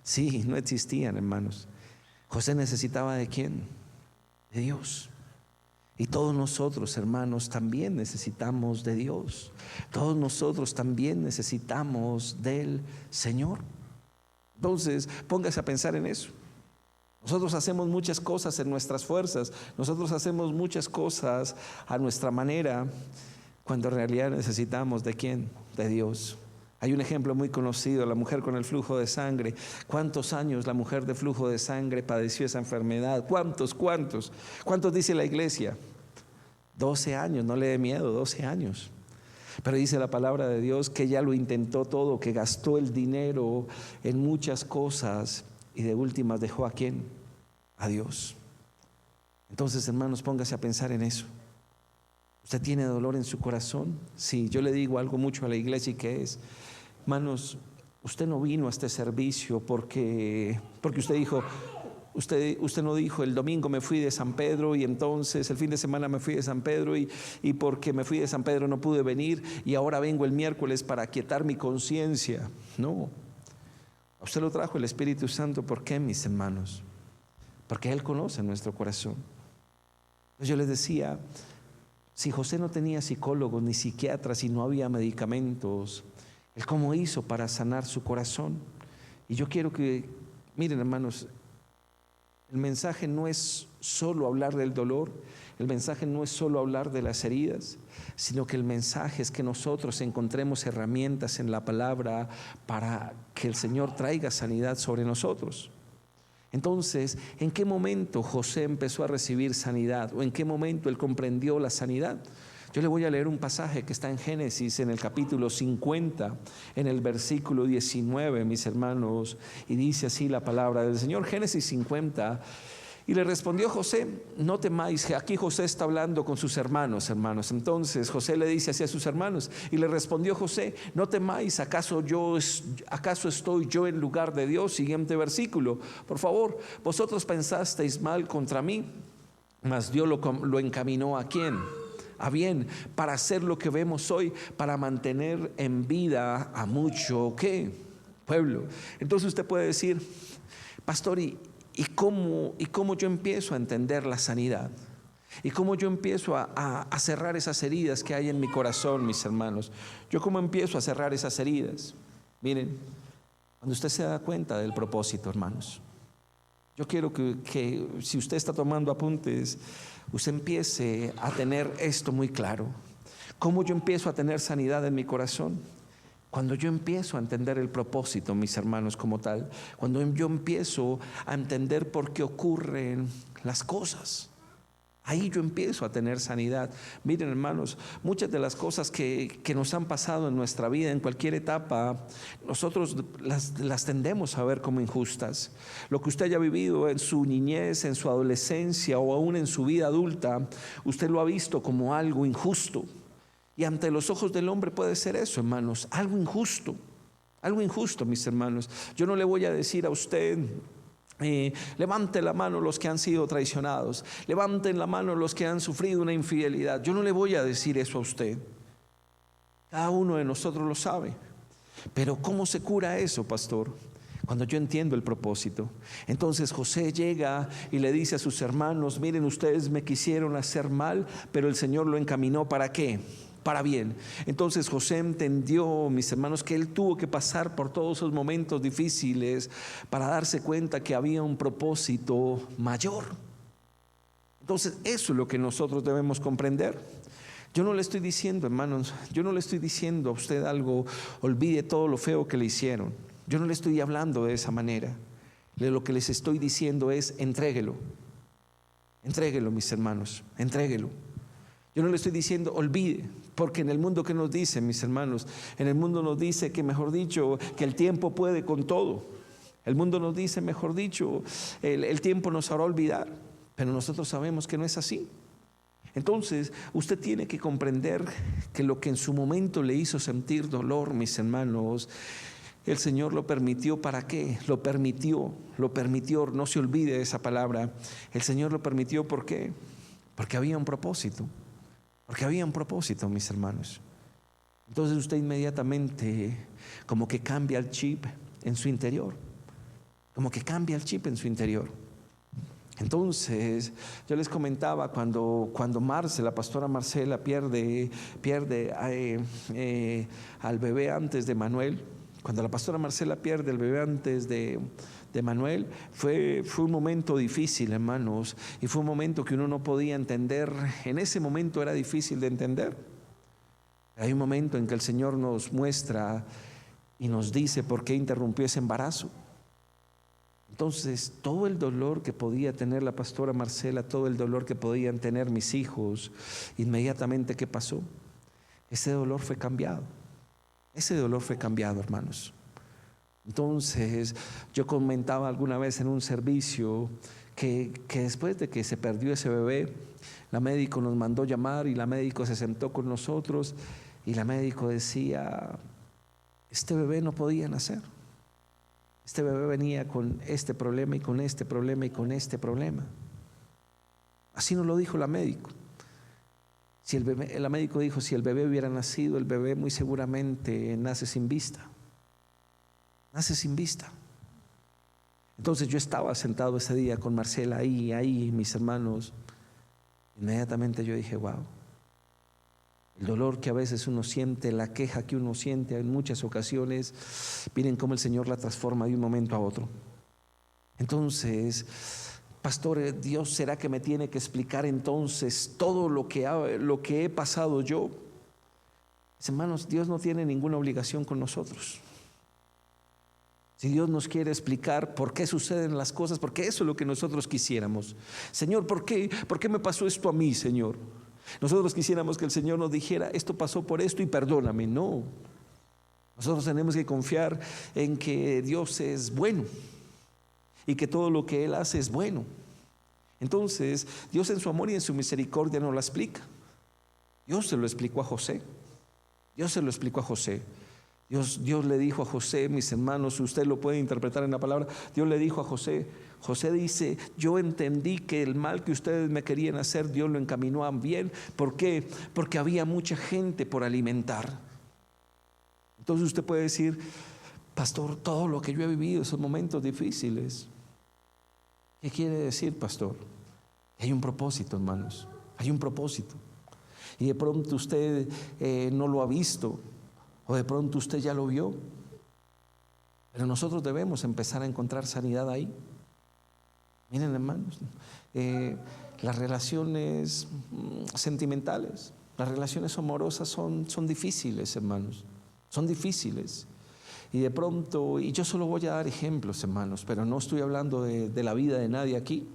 Sí, no existían, hermanos. José necesitaba ¿de quién? De Dios. Y todos nosotros, hermanos, también necesitamos de Dios. Todos nosotros también necesitamos del Señor. Entonces, póngase a pensar en eso. Nosotros hacemos muchas cosas en nuestras fuerzas. Nosotros hacemos muchas cosas a nuestra manera, cuando en realidad necesitamos ¿de quién? De Dios. Hay un ejemplo muy conocido, la mujer con el flujo de sangre. ¿Cuántos años la mujer de flujo de sangre padeció esa enfermedad? ¿Cuántos dice la iglesia? 12 años, no le dé miedo, 12 años. Pero dice la palabra de Dios que ella lo intentó todo, que gastó el dinero en muchas cosas y de últimas dejó ¿a quién? A Dios. Entonces, hermanos, póngase a pensar en eso. ¿Usted tiene dolor en su corazón? Sí, yo le digo algo mucho a la iglesia, y que es: Hermanos, usted no vino a este servicio porque usted dijo, usted no dijo el domingo me fui de San Pedro y entonces el fin de semana me fui de San Pedro y porque me fui de San Pedro no pude venir y ahora vengo el miércoles para aquietar mi conciencia. No, a usted lo trajo el Espíritu Santo. ¿Por qué, mis hermanos? Porque Él conoce nuestro corazón. Yo les decía, si José no tenía psicólogos ni psiquiatras y no había medicamentos, Él cómo hizo para sanar su corazón. Y yo quiero que, miren hermanos, el mensaje no es solo hablar del dolor, el mensaje no es solo hablar de las heridas, sino que el mensaje es que nosotros encontremos herramientas en la palabra para que el Señor traiga sanidad sobre nosotros. Entonces, ¿en qué momento José empezó a recibir sanidad? ¿O en qué momento él comprendió la sanidad? Yo le voy a leer un pasaje que está en Génesis, en el capítulo 50, en el versículo 19, mis hermanos, y dice así la palabra del Señor. Génesis 50. Y le respondió José, no temáis. Aquí José está hablando con sus hermanos. Entonces José le dice así a sus hermanos, y le respondió José, no temáis, ¿acaso estoy yo en lugar de Dios? Siguiente versículo, por favor. Vosotros pensasteis mal contra mí, mas Dios lo encaminó ¿a quién? A bien, para hacer lo que vemos hoy, para mantener en vida a mucho, ¿qué? Pueblo. Entonces usted puede decir, pastor, ¿y cómo yo empiezo a entender la sanidad? ¿Y cómo yo empiezo a cerrar esas heridas que hay en mi corazón, mis hermanos? ¿Yo cómo empiezo a cerrar esas heridas? Miren, cuando usted se da cuenta del propósito, hermanos. Yo quiero que si usted está tomando apuntes, usted empiece a tener esto muy claro. ¿Cómo yo empiezo a tener sanidad en mi corazón? Cuando yo empiezo a entender el propósito, mis hermanos, como tal. Cuando yo empiezo a entender por qué ocurren las cosas. Ahí yo empiezo a tener sanidad. Miren, hermanos, muchas de las cosas que nos han pasado en nuestra vida, en cualquier etapa, nosotros las tendemos a ver como injustas. Lo que usted haya vivido en su niñez, en su adolescencia o aún en su vida adulta, usted lo ha visto como algo injusto. Y ante los ojos del hombre puede ser eso, hermanos, algo injusto. Algo injusto, mis hermanos. Yo no le voy a decir a usted, levante la mano los que han sido traicionados, levanten la mano los que han sufrido una infidelidad. Yo no le voy a decir eso a usted. Cada uno de nosotros lo sabe. Pero ¿cómo se cura eso, pastor? Cuando yo entiendo el propósito. Entonces José llega y le dice a sus hermanos, miren, ustedes me quisieron hacer mal, pero el Señor lo encaminó ¿para qué? Para bien. Entonces José entendió, mis hermanos, que él tuvo que pasar por todos esos momentos difíciles para darse cuenta que había un propósito mayor. Entonces eso es lo que nosotros debemos comprender. Yo no le estoy diciendo, hermanos, yo no le estoy diciendo a usted algo, olvide todo lo feo que le hicieron. Yo no le estoy hablando de esa manera. Lo que les estoy diciendo es entréguelo. Entréguelo, mis hermanos, entréguelo. Yo no le estoy diciendo olvide, porque en el mundo que nos dice, mis hermanos, en el mundo nos dice que, mejor dicho, que el tiempo puede con todo. El mundo nos dice, mejor dicho, el tiempo nos hará olvidar, pero nosotros sabemos que no es así. Entonces, usted tiene que comprender que lo que en su momento le hizo sentir dolor, mis hermanos, el Señor lo permitió. ¿Para qué? Lo permitió, no se olvide de esa palabra. El Señor lo permitió, ¿por qué? Porque había un propósito. Porque había un propósito, mis hermanos. Entonces usted inmediatamente como que cambia el chip en su interior. Como que cambia el chip en su interior. Entonces yo les comentaba cuando la pastora Marcela pierde al bebé antes de Manuel. Cuando la pastora Marcela pierde el bebé antes de Manuel, fue un momento difícil, hermanos, y fue un momento que uno no podía entender. En ese momento era difícil de entender. Hay un momento en que el Señor nos muestra y nos dice por qué interrumpió ese embarazo. Entonces, todo el dolor que podía tener la pastora Marcela, todo el dolor que podían tener mis hijos, inmediatamente, ¿qué pasó? Ese dolor fue cambiado. Ese dolor fue cambiado, hermanos. Entonces, yo comentaba alguna vez en un servicio que después de que se perdió ese bebé, la médico nos mandó llamar y la médico se sentó con nosotros y la médico decía, este bebé no podía nacer. Este bebé venía con este problema y con este problema y con este problema. Así nos lo dijo la médico. Si el médico dijo, si el bebé hubiera nacido, el bebé muy seguramente nace sin vista. Nace sin vista. Entonces yo estaba sentado ese día con Marcela ahí, mis hermanos. Inmediatamente yo dije, wow. El dolor que a veces uno siente, la queja que uno siente en muchas ocasiones, miren cómo el Señor la transforma de un momento a otro. Entonces, pastor, Dios, ¿será que me tiene que explicar entonces todo lo que he pasado yo? Hermanos, Dios no tiene ninguna obligación con nosotros. Si Dios nos quiere explicar por qué suceden las cosas, porque eso es lo que nosotros quisiéramos. Señor, ¿por qué me pasó esto a mí, Señor? Nosotros quisiéramos que el Señor nos dijera, esto pasó por esto y perdóname. No. Nosotros tenemos que confiar en que Dios es bueno y que todo lo que Él hace es bueno. Entonces, Dios en su amor y en su misericordia nos la explica. Dios se lo explicó a José. Dios se lo explicó a José. Dios le dijo a José, mis hermanos, usted lo puede interpretar en la palabra. Dios le dijo a José, José dice, yo entendí que el mal que ustedes me querían hacer, Dios lo encaminó a bien. ¿Por qué? Porque había mucha gente por alimentar. Entonces usted puede decir, pastor, todo lo que yo he vivido, esos momentos difíciles, ¿qué quiere decir, pastor? Hay un propósito, hermanos, hay un propósito. Y de pronto usted no lo ha visto, o de pronto usted ya lo vio, pero nosotros debemos empezar a encontrar sanidad ahí. Miren, hermanos, las relaciones sentimentales, las relaciones amorosas son difíciles, hermanos, son difíciles. Y de pronto, y yo solo voy a dar ejemplos, hermanos, pero no estoy hablando de la vida de nadie aquí.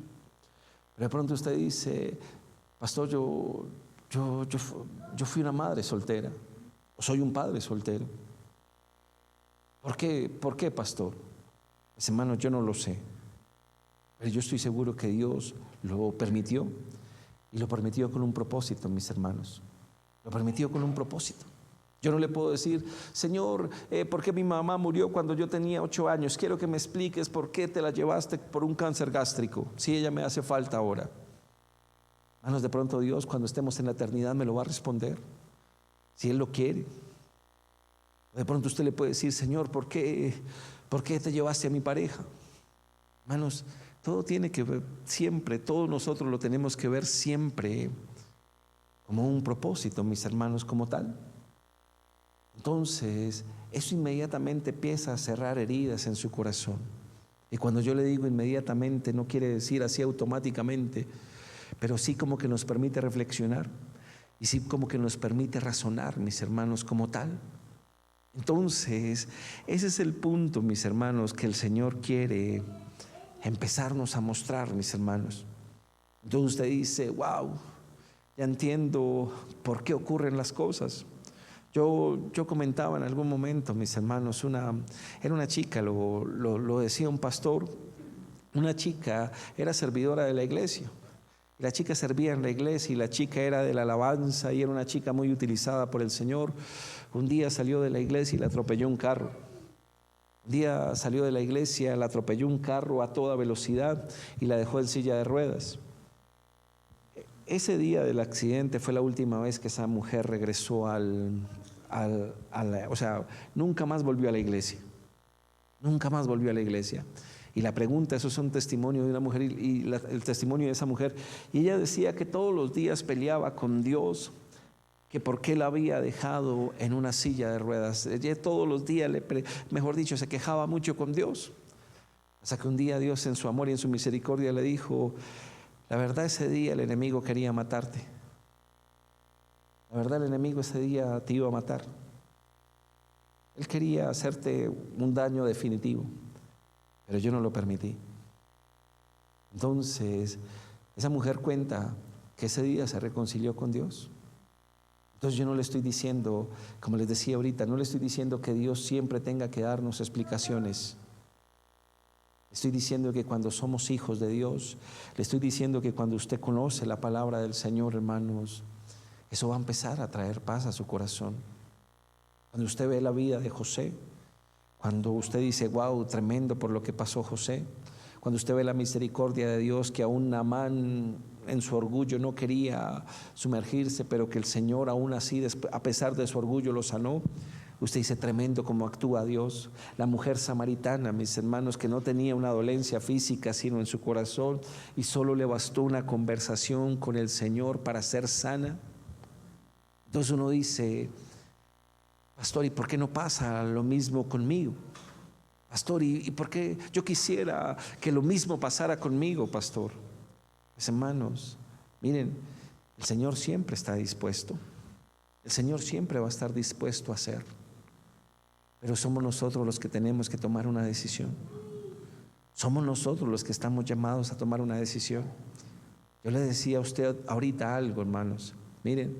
Pero de pronto usted dice, pastor, yo fui una madre soltera, o soy un padre soltero. ¿Por qué, pastor? Pues, hermano, yo no lo sé, pero yo estoy seguro que Dios lo permitió, y lo permitió con un propósito, mis hermanos. Lo permitió con un propósito. Yo no le puedo decir, Señor, ¿por qué mi mamá murió cuando yo tenía 8 años? Quiero que me expliques por qué te la llevaste por un cáncer gástrico, si ella me hace falta ahora. Hermanos, de pronto Dios, cuando estemos en la eternidad, me lo va a responder, si Él lo quiere. De pronto usted le puede decir, Señor, ¿por qué te llevaste a mi pareja? Hermanos, todo tiene que ver siempre, todos nosotros lo tenemos que ver siempre como un propósito, mis hermanos, como tal. Entonces, eso inmediatamente empieza a cerrar heridas en su corazón. Y cuando yo le digo inmediatamente, no quiere decir así automáticamente, pero sí como que nos permite reflexionar y sí como que nos permite razonar, mis hermanos, como tal. Entonces, ese es el punto, mis hermanos, que el Señor quiere empezarnos a mostrar, mis hermanos. Entonces usted dice, wow, ya entiendo por qué ocurren las cosas. Yo comentaba en algún momento, mis hermanos, era una chica, lo decía un pastor, una chica era servidora de la iglesia. La chica servía en la iglesia y la chica era de la alabanza y era una chica muy utilizada por el Señor. Un día salió de la iglesia y la atropelló un carro. Un día salió de la iglesia, la atropelló un carro a toda velocidad y la dejó en silla de ruedas. Ese día del accidente fue la última vez que esa mujer regresó o sea, nunca más volvió a la iglesia. Nunca más volvió a la iglesia. Y la pregunta, eso es un testimonio de una mujer el testimonio de esa mujer. Y ella decía que todos los días peleaba con Dios, que por qué la había dejado en una silla de ruedas. Ella todos los días, mejor dicho, se quejaba mucho con Dios. Hasta que un día Dios en su amor y en su misericordia le dijo, la verdad ese día el enemigo quería matarte. La verdad el enemigo ese día te iba a matar. Él quería hacerte un daño definitivo, pero yo no lo permití. Entonces, esa mujer cuenta que ese día se reconcilió con Dios. Entonces yo no le estoy diciendo, como les decía ahorita, no le estoy diciendo que Dios siempre tenga que darnos explicaciones. Estoy diciendo que cuando somos hijos de Dios, le estoy diciendo que cuando usted conoce la palabra del Señor, hermanos, eso va a empezar a traer paz a su corazón. Cuando usted ve la vida de José, cuando usted dice, wow, tremendo por lo que pasó José, cuando usted ve la misericordia de Dios, que aún Naamán en su orgullo no quería sumergirse, pero que el Señor aún así, a pesar de su orgullo, lo sanó. Usted dice, tremendo como actúa Dios. La mujer samaritana, mis hermanos, que no tenía una dolencia física, sino en su corazón, y solo le bastó una conversación con el Señor para ser sana. Entonces uno dice, pastor, ¿y por qué no pasa lo mismo conmigo? Pastor, ¿y por qué yo quisiera que lo mismo pasara conmigo, pastor? Mis hermanos, miren, el Señor siempre está dispuesto. El Señor siempre va a estar dispuesto a hacer. Pero somos nosotros los que tenemos que tomar una decisión. Somos nosotros los que estamos llamados a tomar una decisión. Yo le decía a usted ahorita algo, hermanos. Miren,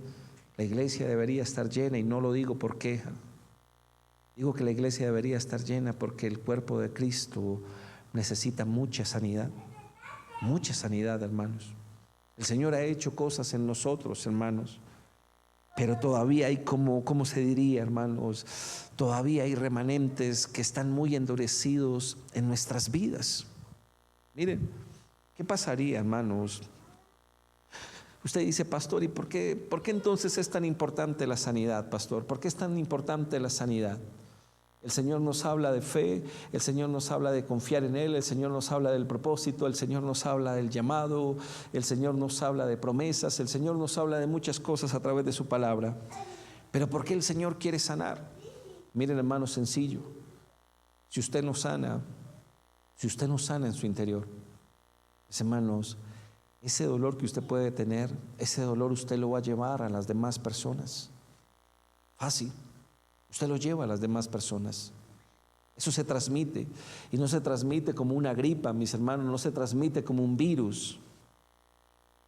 la iglesia debería estar llena, y no lo digo por queja. Digo que la iglesia debería estar llena porque el cuerpo de Cristo necesita mucha sanidad, hermanos. El Señor ha hecho cosas en nosotros, hermanos, pero todavía hay ¿cómo se diría, hermanos? Todavía hay remanentes que están muy endurecidos en nuestras vidas. Miren, ¿qué pasaría, hermanos? Usted dice, pastor, ¿y por qué entonces es tan importante la sanidad, pastor? ¿Por qué es tan importante la sanidad? El Señor nos habla de fe, el Señor nos habla de confiar en Él, el Señor nos habla del propósito, el Señor nos habla del llamado, el Señor nos habla de promesas, el Señor nos habla de muchas cosas a través de su palabra. Pero ¿por qué el Señor quiere sanar? Miren, hermanos, sencillo. Si usted no sana en su interior, hermanos, ese dolor que usted puede tener, ese dolor usted lo va a llevar a las demás personas. Fácil. Usted lo lleva a las demás personas. Eso se transmite, y no se transmite como una gripa, mis hermanos, no se transmite como un virus.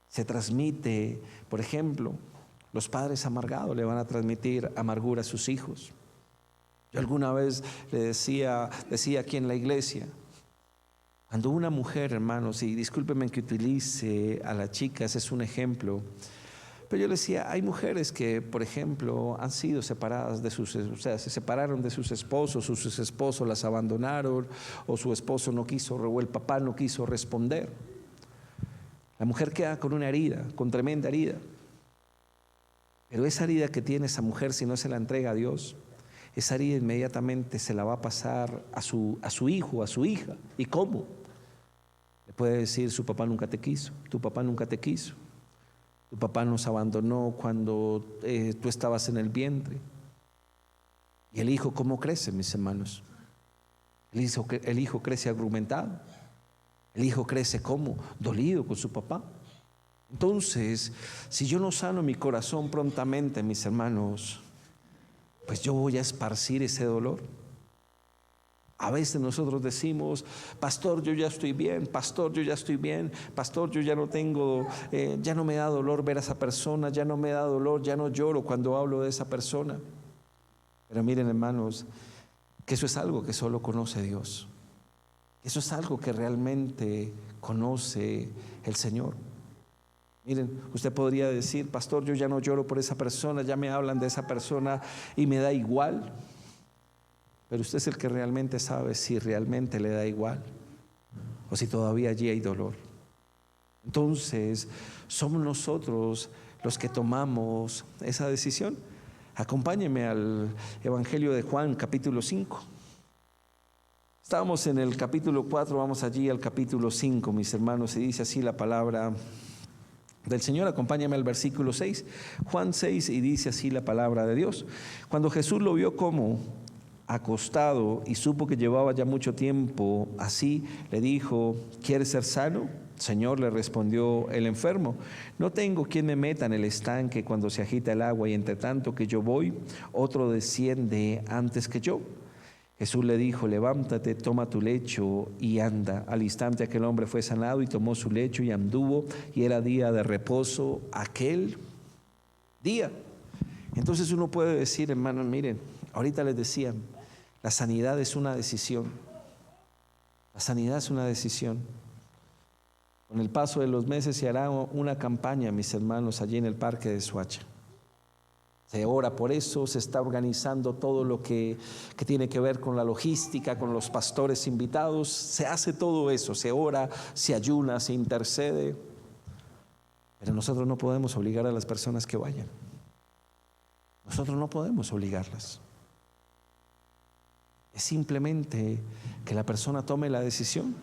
Se transmite, por ejemplo, los padres amargados le van a transmitir amargura a sus hijos. Yo alguna vez le decía aquí en la iglesia, cuando una mujer, hermanos, y discúlpenme que utilice a las chicas, es un ejemplo, pero yo le decía, hay mujeres que, por ejemplo, han sido separadas se separaron de sus esposos las abandonaron, o su esposo no quiso, o el papá no quiso responder. La mujer queda con una herida, con tremenda herida. Pero esa herida que tiene esa mujer, si no se la entrega a Dios, esa herida inmediatamente se la va a pasar a su hijo, a su hija. ¿Y cómo? Le puede decir, su papá nunca te quiso, tu papá nunca te quiso. Tu papá nos abandonó cuando tú estabas en el vientre. ¿Y el hijo cómo crece, mis hermanos? El hijo crece argumentado. El hijo crece ¿cómo? Dolido con su papá. Entonces, si yo no sano mi corazón prontamente, mis hermanos, pues yo voy a esparcir ese dolor. A veces nosotros decimos, pastor, yo ya estoy bien, pastor, yo ya estoy bien, pastor, yo ya no tengo, ya no me da dolor ver a esa persona, ya no me da dolor, ya no lloro cuando hablo de esa persona. Pero miren, hermanos, que eso es algo que solo conoce Dios. Eso es algo que realmente conoce el Señor. Miren, usted podría decir, pastor, yo ya no lloro por esa persona, ya me hablan de esa persona y me da igual. Pero usted es el que realmente sabe si realmente le da igual o si todavía allí hay dolor. Entonces, somos nosotros los que tomamos esa decisión. Acompáñenme al Evangelio de Juan, capítulo 5. Estábamos en el capítulo 4, vamos allí al capítulo 5, mis hermanos, y dice así la palabra del Señor. Acompáñame al versículo 6, Juan 6, y dice así la palabra de Dios. Cuando Jesús lo vio como acostado y supo que llevaba ya mucho tiempo así, le dijo, ¿quieres ser sano? Señor, le respondió el enfermo, no tengo quien me meta en el estanque cuando se agita el agua, y entre tanto que yo voy, otro desciende antes que yo. Jesús le dijo, levántate, toma tu lecho y anda. Al instante aquel hombre fue sanado y tomó su lecho y anduvo, y era día de reposo aquel día. Entonces uno puede decir, hermanos, miren, ahorita les decía, la sanidad es una decisión. La sanidad es una decisión. Con el paso de los meses se hará una campaña, mis hermanos, allí en el parque de Soacha. Se ora por eso, se está organizando todo lo que tiene que ver con la logística, con los pastores invitados. Se hace todo eso, se ora, se ayuna, se intercede. Pero nosotros no podemos obligar a las personas que vayan. Nosotros no podemos obligarlas. Es simplemente que la persona tome la decisión.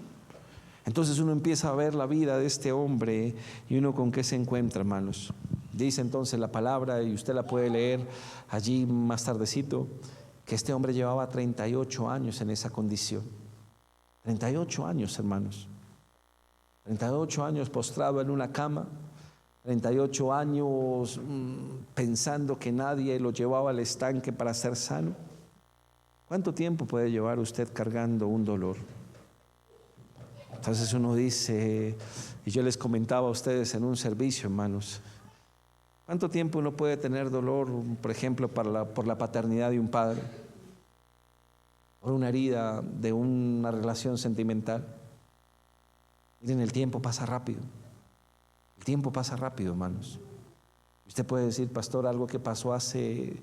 Entonces uno empieza a ver la vida de este hombre y uno con qué se encuentra, hermanos. Dice entonces la palabra, y usted la puede leer allí más tardecito, que este hombre llevaba 38 años en esa condición. 38 años, hermanos. 38 años postrado en una cama. 38 años pensando que nadie lo llevaba al estanque para ser sano. ¿Cuánto tiempo puede llevar usted cargando un dolor? Entonces uno dice, y yo les comentaba a ustedes en un servicio, hermanos, ¿cuánto tiempo uno puede tener dolor, por ejemplo, por la paternidad de un padre? Por una herida de una relación sentimental. Miren, el tiempo pasa rápido. El tiempo pasa rápido, hermanos. Usted puede decir, pastor, algo que pasó hace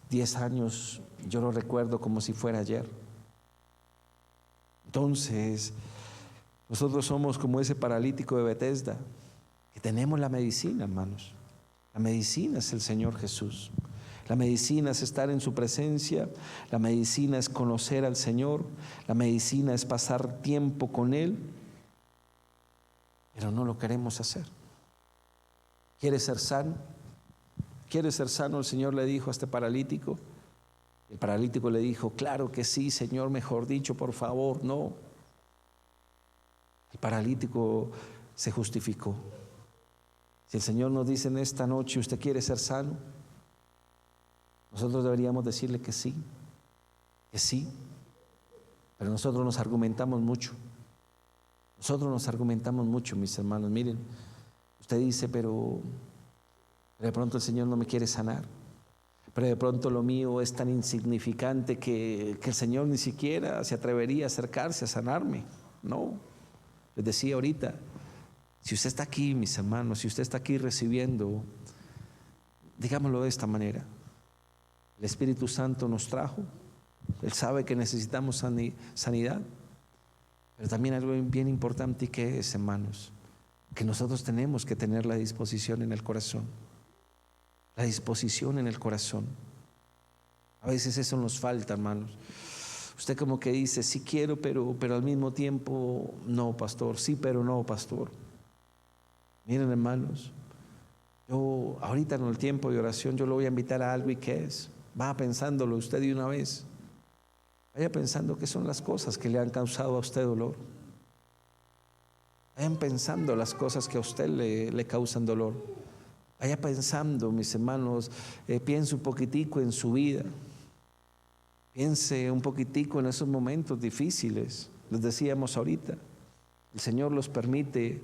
10 años, yo lo recuerdo como si fuera ayer. Entonces, nosotros somos como ese paralítico de Betesda, que tenemos la medicina, hermanos. La medicina es el Señor Jesús. La medicina es estar en su presencia. La medicina es conocer al Señor. La medicina es pasar tiempo con Él. Pero no lo queremos hacer. ¿Quieres ser sano? ¿Quieres ser sano? El Señor le dijo a este paralítico. El paralítico le dijo, claro que sí, Señor, mejor dicho, por favor, no. El paralítico se justificó. Si el Señor nos dice en esta noche, ¿usted quiere ser sano? Nosotros deberíamos decirle que sí, pero nosotros nos argumentamos mucho. Nosotros nos argumentamos mucho, mis hermanos. Miren, usted dice, pero de pronto el Señor no me quiere sanar. Pero de pronto lo mío es tan insignificante que el Señor ni siquiera se atrevería a acercarse a sanarme. No, les decía ahorita, si usted está aquí, mis hermanos, si usted está aquí recibiendo, digámoslo de esta manera, el Espíritu Santo nos trajo, Él sabe que necesitamos sanidad, pero también algo bien importante que es, hermanos, que nosotros tenemos que tener la disposición en el corazón. La disposición en el corazón. A veces eso nos falta, hermanos. Usted como que dice, sí quiero, pero al mismo tiempo, no, pastor. Sí, pero no, pastor. Miren, hermanos, yo ahorita en el tiempo de oración yo lo voy a invitar a algo. ¿Y qué es? Va pensándolo usted de una vez. Vaya pensando qué son las cosas que le han causado a usted dolor. Vayan pensando las cosas que a usted le causan dolor. Vaya pensando, mis hermanos, piense un poquitico en su vida. Piense un poquitico en esos momentos difíciles. Les decíamos ahorita, el Señor los permitió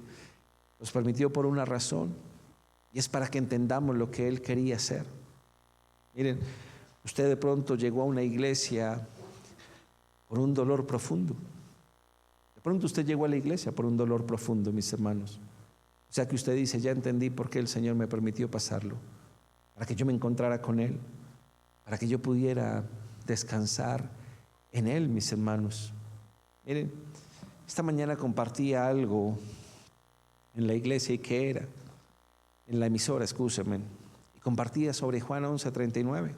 por una razón, y es para que entendamos lo que Él quería hacer. Miren, usted de pronto llegó a una iglesia por un dolor profundo. De pronto usted llegó a la iglesia por un dolor profundo, mis hermanos. O sea que usted dice, ya entendí por qué el Señor me permitió pasarlo, para que yo me encontrara con Él, para que yo pudiera descansar en Él, mis hermanos. Miren, esta mañana compartía algo en la iglesia. ¿Y qué era? En la emisora, escúchame. Y compartía sobre Juan 11:39.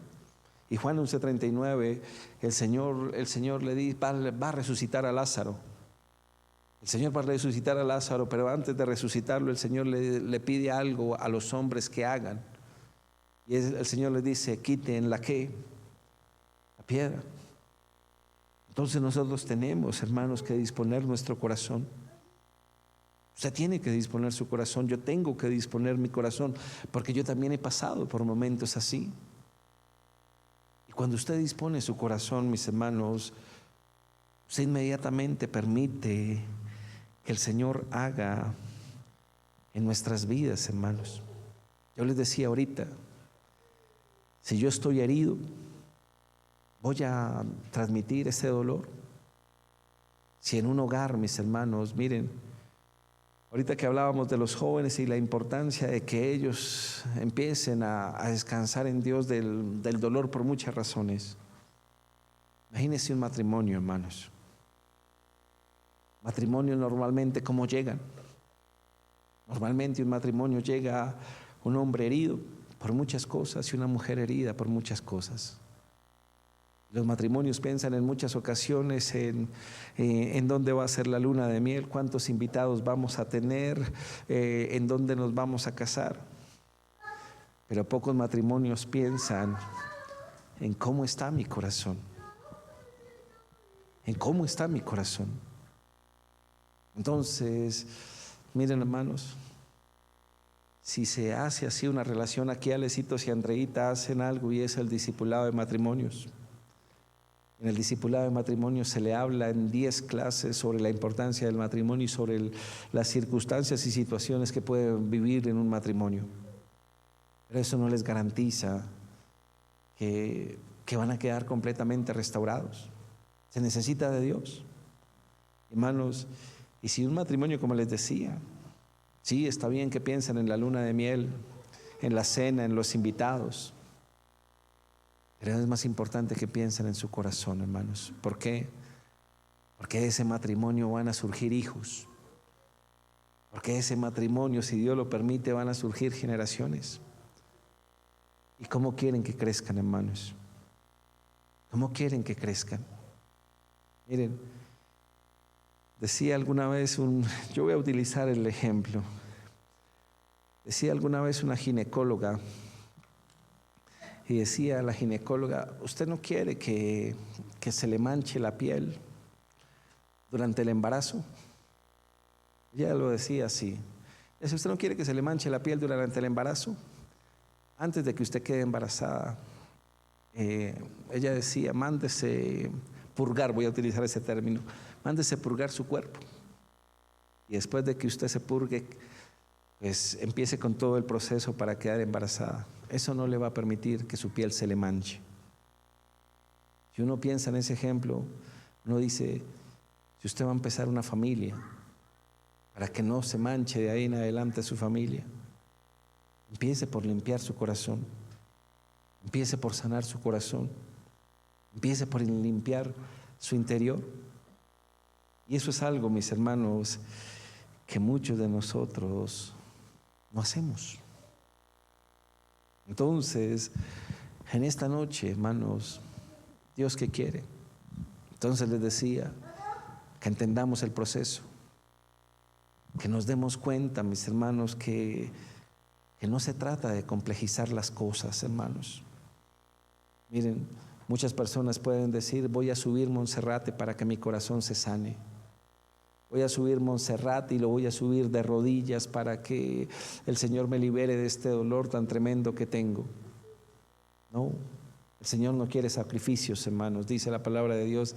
Y Juan 11:39, el Señor le dice, va a resucitar a Lázaro. El Señor va a resucitar a Lázaro, pero antes de resucitarlo, el Señor le pide algo a los hombres que hagan. Y el Señor les dice, quiten la piedra. Entonces nosotros tenemos, hermanos, que disponer nuestro corazón. Usted tiene que disponer su corazón. Yo tengo que disponer mi corazón, porque yo también he pasado por momentos así. Y cuando usted dispone su corazón, mis hermanos, usted inmediatamente permite que el Señor haga en nuestras vidas, hermanos. Yo les decía ahorita, si yo estoy herido, voy a transmitir ese dolor. Si en un hogar, mis hermanos, miren, Ahorita que hablábamos de los jóvenes y la importancia de que ellos empiecen a descansar en Dios del dolor por muchas razones. Imagínense un matrimonio, hermanos. Matrimonio normalmente, ¿cómo llegan? Normalmente un matrimonio llega un hombre herido por muchas cosas y una mujer herida por muchas cosas. Los matrimonios piensan en muchas ocasiones en dónde va a ser la luna de miel, cuántos invitados vamos a tener, en dónde nos vamos a casar. Pero pocos matrimonios piensan en cómo está mi corazón. En cómo está mi corazón. Entonces, miren, hermanos, si se hace así una relación, aquí Alecitos y Andreita hacen algo y es el discipulado de matrimonios. En el discipulado de matrimonio se le habla en 10 clases sobre la importancia del matrimonio y sobre las circunstancias y situaciones que pueden vivir en un matrimonio. Pero eso no les garantiza que van a quedar completamente restaurados. Se necesita de Dios. Hermanos, y si un matrimonio, como les decía, sí, está bien que piensen en la luna de miel, en la cena, en los invitados, pero es más importante que piensen en su corazón, hermanos. ¿Por qué? Porque de ese matrimonio van a surgir hijos. Porque de ese matrimonio, si Dios lo permite, van a surgir generaciones. ¿Y cómo quieren que crezcan, hermanos? ¿Cómo quieren que crezcan? Miren, decía alguna vez yo voy a utilizar el ejemplo. Decía alguna vez una ginecóloga, y decía la ginecóloga, usted no quiere que se le manche la piel durante el embarazo. Ella lo decía así. Dice, usted no quiere que se le manche la piel durante el embarazo. Antes de que usted quede embarazada, ella decía, mándese purgar, voy a utilizar ese término, mándese purgar su cuerpo. Y después de que usted se purgue, pues empiece con todo el proceso para quedar embarazada. Eso no le va a permitir que su piel se le manche. Si uno piensa en ese ejemplo, uno dice, si usted va a empezar una familia, para que no se manche de ahí en adelante su familia, empiece por limpiar su corazón, empiece por sanar su corazón, empiece por limpiar su interior. Y eso es algo, mis hermanos, que muchos de nosotros no hacemos. Entonces, en esta noche, hermanos, Dios ¿qué quiere? Entonces les decía que entendamos el proceso, que nos demos cuenta, mis hermanos, que no se trata de complejizar las cosas, hermanos. Miren, muchas personas pueden decir, voy a subir Monserrate para que mi corazón se sane. Voy a subir Monserrate y lo voy a subir de rodillas para que el Señor me libere de este dolor tan tremendo que tengo. No, el Señor no quiere sacrificios, hermanos. Dice la palabra de Dios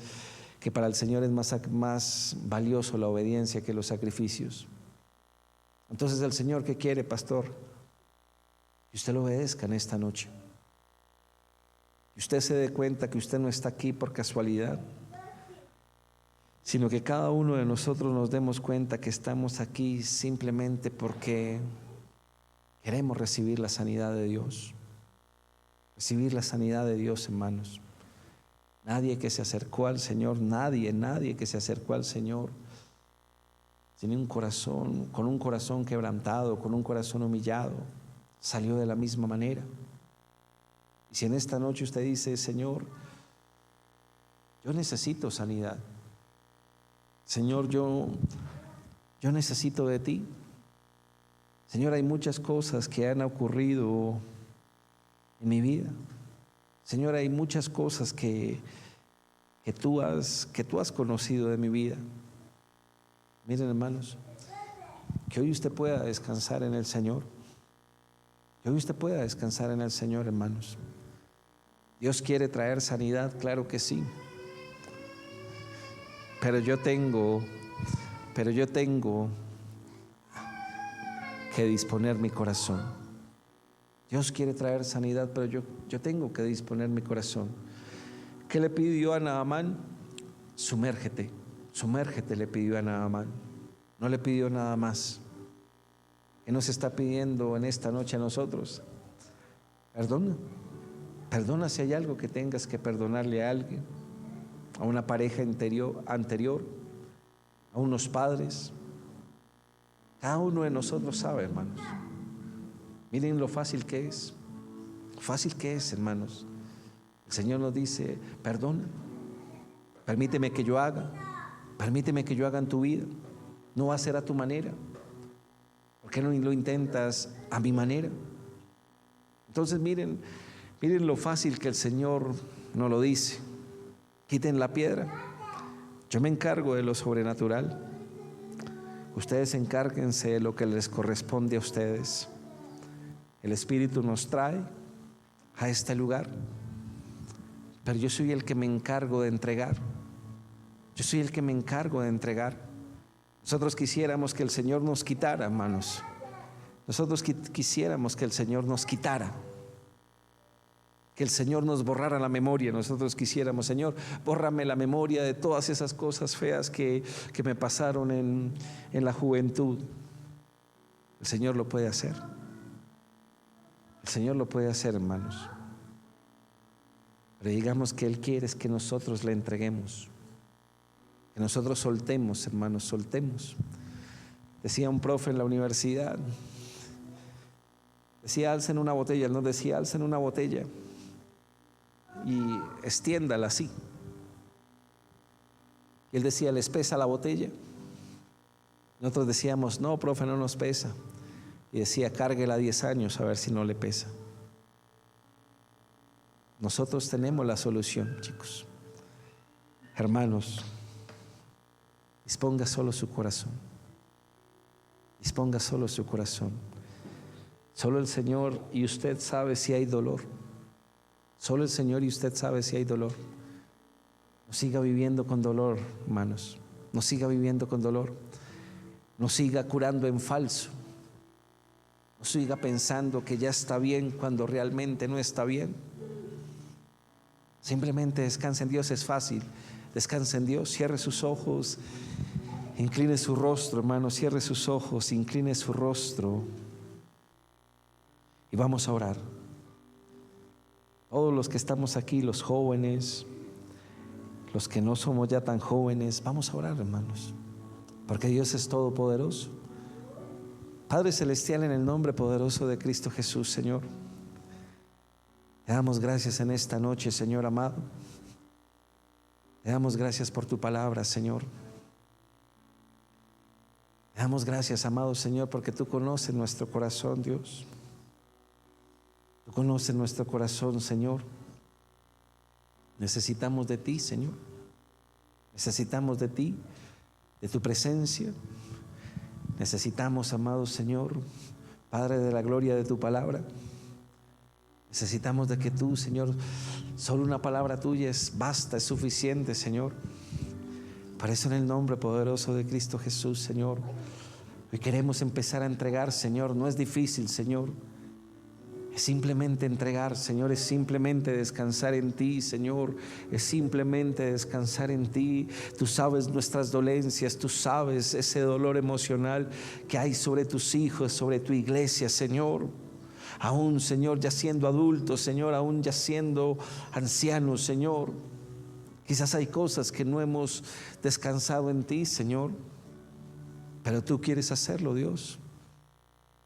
que para el Señor es más valioso la obediencia que los sacrificios. Entonces el Señor, ¿qué quiere, pastor? Que usted lo obedezca en esta noche. Que usted se dé cuenta que usted no está aquí por casualidad, sino que cada uno de nosotros nos demos cuenta que estamos aquí simplemente porque queremos recibir la sanidad de Dios. Recibir la sanidad de Dios, hermanos. Nadie que se acercó al Señor, nadie que se acercó al Señor sin un corazón, con un corazón quebrantado, con un corazón humillado, salió de la misma manera. Y si en esta noche usted dice, Señor, yo necesito sanidad. Señor, yo necesito de ti. Señor, hay muchas cosas que han ocurrido en mi vida. Señor, hay muchas cosas que tú has conocido de mi vida. Miren, hermanos, que hoy usted pueda descansar en el Señor. Que hoy usted pueda descansar en el Señor, hermanos. Dios quiere traer sanidad, claro que sí. Pero yo tengo que disponer mi corazón. Dios quiere traer sanidad, pero yo tengo que disponer mi corazón. ¿Qué le pidió a Naamán? Sumérgete le pidió a Naamán. No le pidió nada más. ¿Qué nos está pidiendo en esta noche a nosotros? Perdona. Perdona si hay algo que tengas que perdonarle a alguien, a una pareja anterior, a unos padres. Cada uno de nosotros sabe, hermanos. Miren lo fácil que es. Fácil que es, hermanos. El Señor nos dice: perdona. Permíteme que yo haga. Permíteme que yo haga en tu vida. No va a ser a tu manera. ¿Por qué no lo intentas a mi manera? Entonces miren lo fácil que el Señor nos lo dice. Quiten la piedra. Yo me encargo de lo sobrenatural. Ustedes encárguense de lo que les corresponde a ustedes. El Espíritu nos trae a este lugar, pero yo soy el que me encargo de entregar. Yo soy el que me encargo de entregar. Nosotros quisiéramos que el Señor nos quitara, hermanos. Nosotros quisiéramos que el Señor nos quitara, que el Señor nos borrara la memoria. Nosotros quisiéramos: Señor, bórrame la memoria de todas esas cosas feas que me pasaron en la juventud. El Señor lo puede hacer. El Señor lo puede hacer, hermanos. Pero digamos que Él quiere es que nosotros le entreguemos, que nosotros soltemos, hermanos, soltemos. Decía un profe en la universidad, decía: alcen una botella. Él nos decía: alcen una botella y extiéndala así. Y él decía: ¿les pesa la botella? Nosotros decíamos: no, profe, no nos pesa. Y decía: cárguela 10 años a ver si no le pesa. Nosotros tenemos la solución, chicos. Hermanos, disponga solo su corazón. Disponga solo su corazón. Solo el Señor y usted sabe si hay dolor. Solo el Señor y usted sabe si hay dolor. No siga viviendo con dolor, hermanos. No siga viviendo con dolor. No siga curando en falso. No siga pensando que ya está bien cuando realmente no está bien. Simplemente descanse en Dios. Es fácil. Descanse en Dios. Cierre sus ojos. Incline su rostro, hermano. Cierre sus ojos. Incline su rostro. Y vamos a orar. Todos los que estamos aquí, los jóvenes, los que no somos ya tan jóvenes, vamos a orar, hermanos. Porque Dios es todopoderoso. Padre Celestial, en el nombre poderoso de Cristo Jesús, Señor, te damos gracias en esta noche, Señor amado. Te damos gracias por tu palabra, Señor. Te damos gracias, amado Señor, porque tú conoces nuestro corazón, Dios. Tú conoces nuestro corazón, Señor. Necesitamos de ti, Señor. Necesitamos de ti, de tu presencia. Necesitamos, amado Señor, Padre de la gloria de tu palabra. Necesitamos de que tú, Señor, solo una palabra tuya basta, es suficiente, Señor. Por eso, en el nombre poderoso de Cristo Jesús, Señor, hoy queremos empezar a entregar, Señor. No es difícil, Señor. Es simplemente entregar, Señor. Es simplemente descansar en ti, Señor. Es simplemente descansar en ti. Tú sabes nuestras dolencias. Tú sabes ese dolor emocional que hay sobre tus hijos, sobre tu iglesia, Señor. Aún, Señor, ya siendo adultos, Señor, aún ya siendo ancianos, Señor. Quizás hay cosas que no hemos descansado en ti, Señor. Pero tú quieres hacerlo, Dios.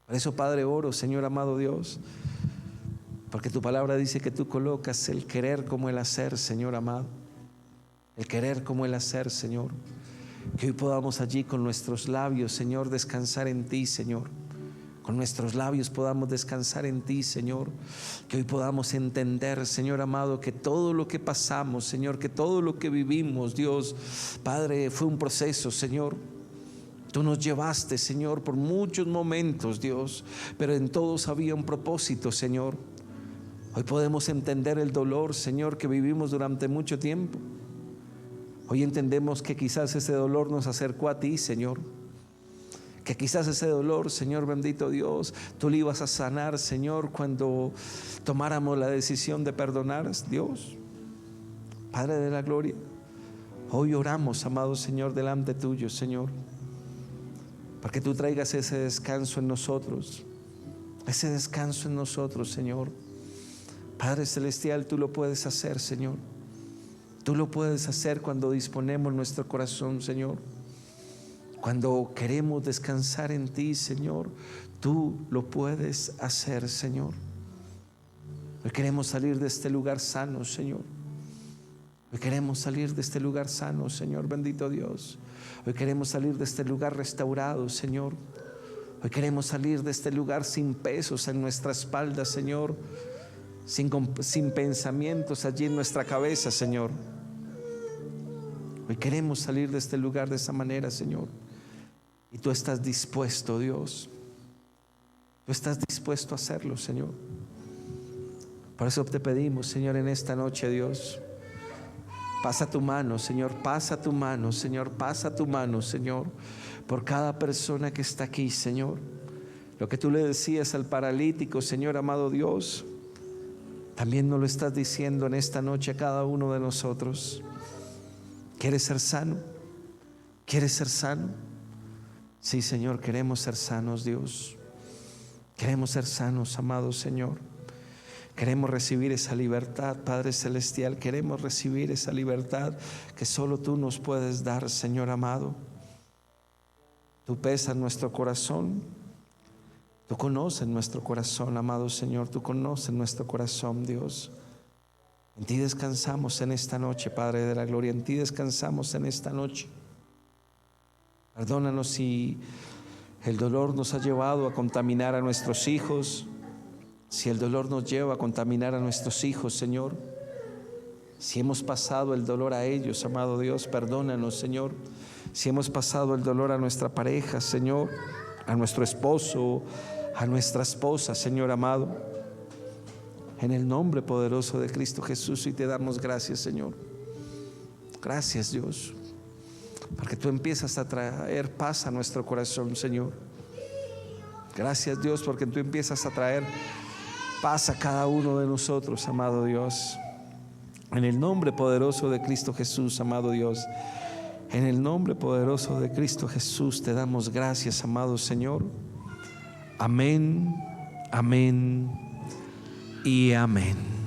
Por eso, Padre, oro, Señor amado Dios, porque tu palabra dice que tú colocas el querer como el hacer, Señor amado. El querer como el hacer, Señor. Que hoy podamos allí con nuestros labios, Señor, descansar en ti, Señor. Con nuestros labios podamos descansar en ti, Señor. Que hoy podamos entender, Señor amado, que todo lo que pasamos, Señor, que todo lo que vivimos, Dios, Padre, fue un proceso, Señor. Tú nos llevaste, Señor, por muchos momentos, Dios, pero en todos había un propósito, Señor. Hoy podemos entender el dolor, Señor, que vivimos durante mucho tiempo. Hoy entendemos que quizás ese dolor nos acercó a ti, Señor. Que quizás ese dolor, Señor bendito Dios, tú le ibas a sanar, Señor, cuando tomáramos la decisión de perdonar, Dios. Padre de la gloria, hoy oramos, amado Señor, delante tuyo, Señor. para que tú traigas ese descanso en nosotros, ese descanso en nosotros, Señor. Padre Celestial, tú lo puedes hacer, Señor. Tú lo puedes hacer cuando disponemos nuestro corazón, Señor. Cuando queremos descansar en ti, Señor, tú lo puedes hacer, Señor. Hoy queremos salir de este lugar sano, Señor. Hoy queremos salir de este lugar sano, Señor, bendito Dios. Hoy queremos salir de este lugar restaurado, Señor. Hoy queremos salir de este lugar sin pesos en nuestra espalda, Señor. Sin pensamientos allí en nuestra cabeza, Señor. Hoy queremos salir de este lugar de esa manera, Señor. Y tú estás dispuesto, Dios. Tú estás dispuesto a hacerlo, Señor. Por eso te pedimos, Señor, en esta noche, Dios, pasa tu mano, Señor, pasa tu mano, Señor, pasa tu mano, Señor, por cada persona que está aquí, Señor. Lo que tú le decías al paralítico, Señor amado Dios, también nos lo estás diciendo en esta noche a cada uno de nosotros. ¿Quieres ser sano? ¿Quieres ser sano? Sí, Señor, queremos ser sanos, Dios. Queremos ser sanos, amado Señor. Queremos recibir esa libertad, Padre Celestial. Queremos recibir esa libertad que solo tú nos puedes dar, Señor amado. Tú pesas nuestro corazón. Tú conoces nuestro corazón, amado Señor. Tú conoces nuestro corazón, Dios. En ti descansamos en esta noche, Padre de la gloria. En ti descansamos en esta noche. Perdónanos si el dolor nos ha llevado a contaminar a nuestros hijos. Si el dolor nos lleva a contaminar a nuestros hijos, Señor. Si hemos pasado el dolor a ellos, amado Dios, perdónanos, Señor. Si hemos pasado el dolor a nuestra pareja, Señor, a nuestro esposo, a nuestra esposa, Señor amado. En el nombre poderoso de Cristo Jesús, y te damos gracias, Señor. Gracias, Dios, porque tú empiezas a traer paz a nuestro corazón, Señor. Gracias, Dios, porque tú empiezas a traer paz a cada uno de nosotros, amado Dios. En el nombre poderoso de Cristo Jesús, amado Dios. En el nombre poderoso de Cristo Jesús te damos gracias, amado Señor. Amén, amén y amén.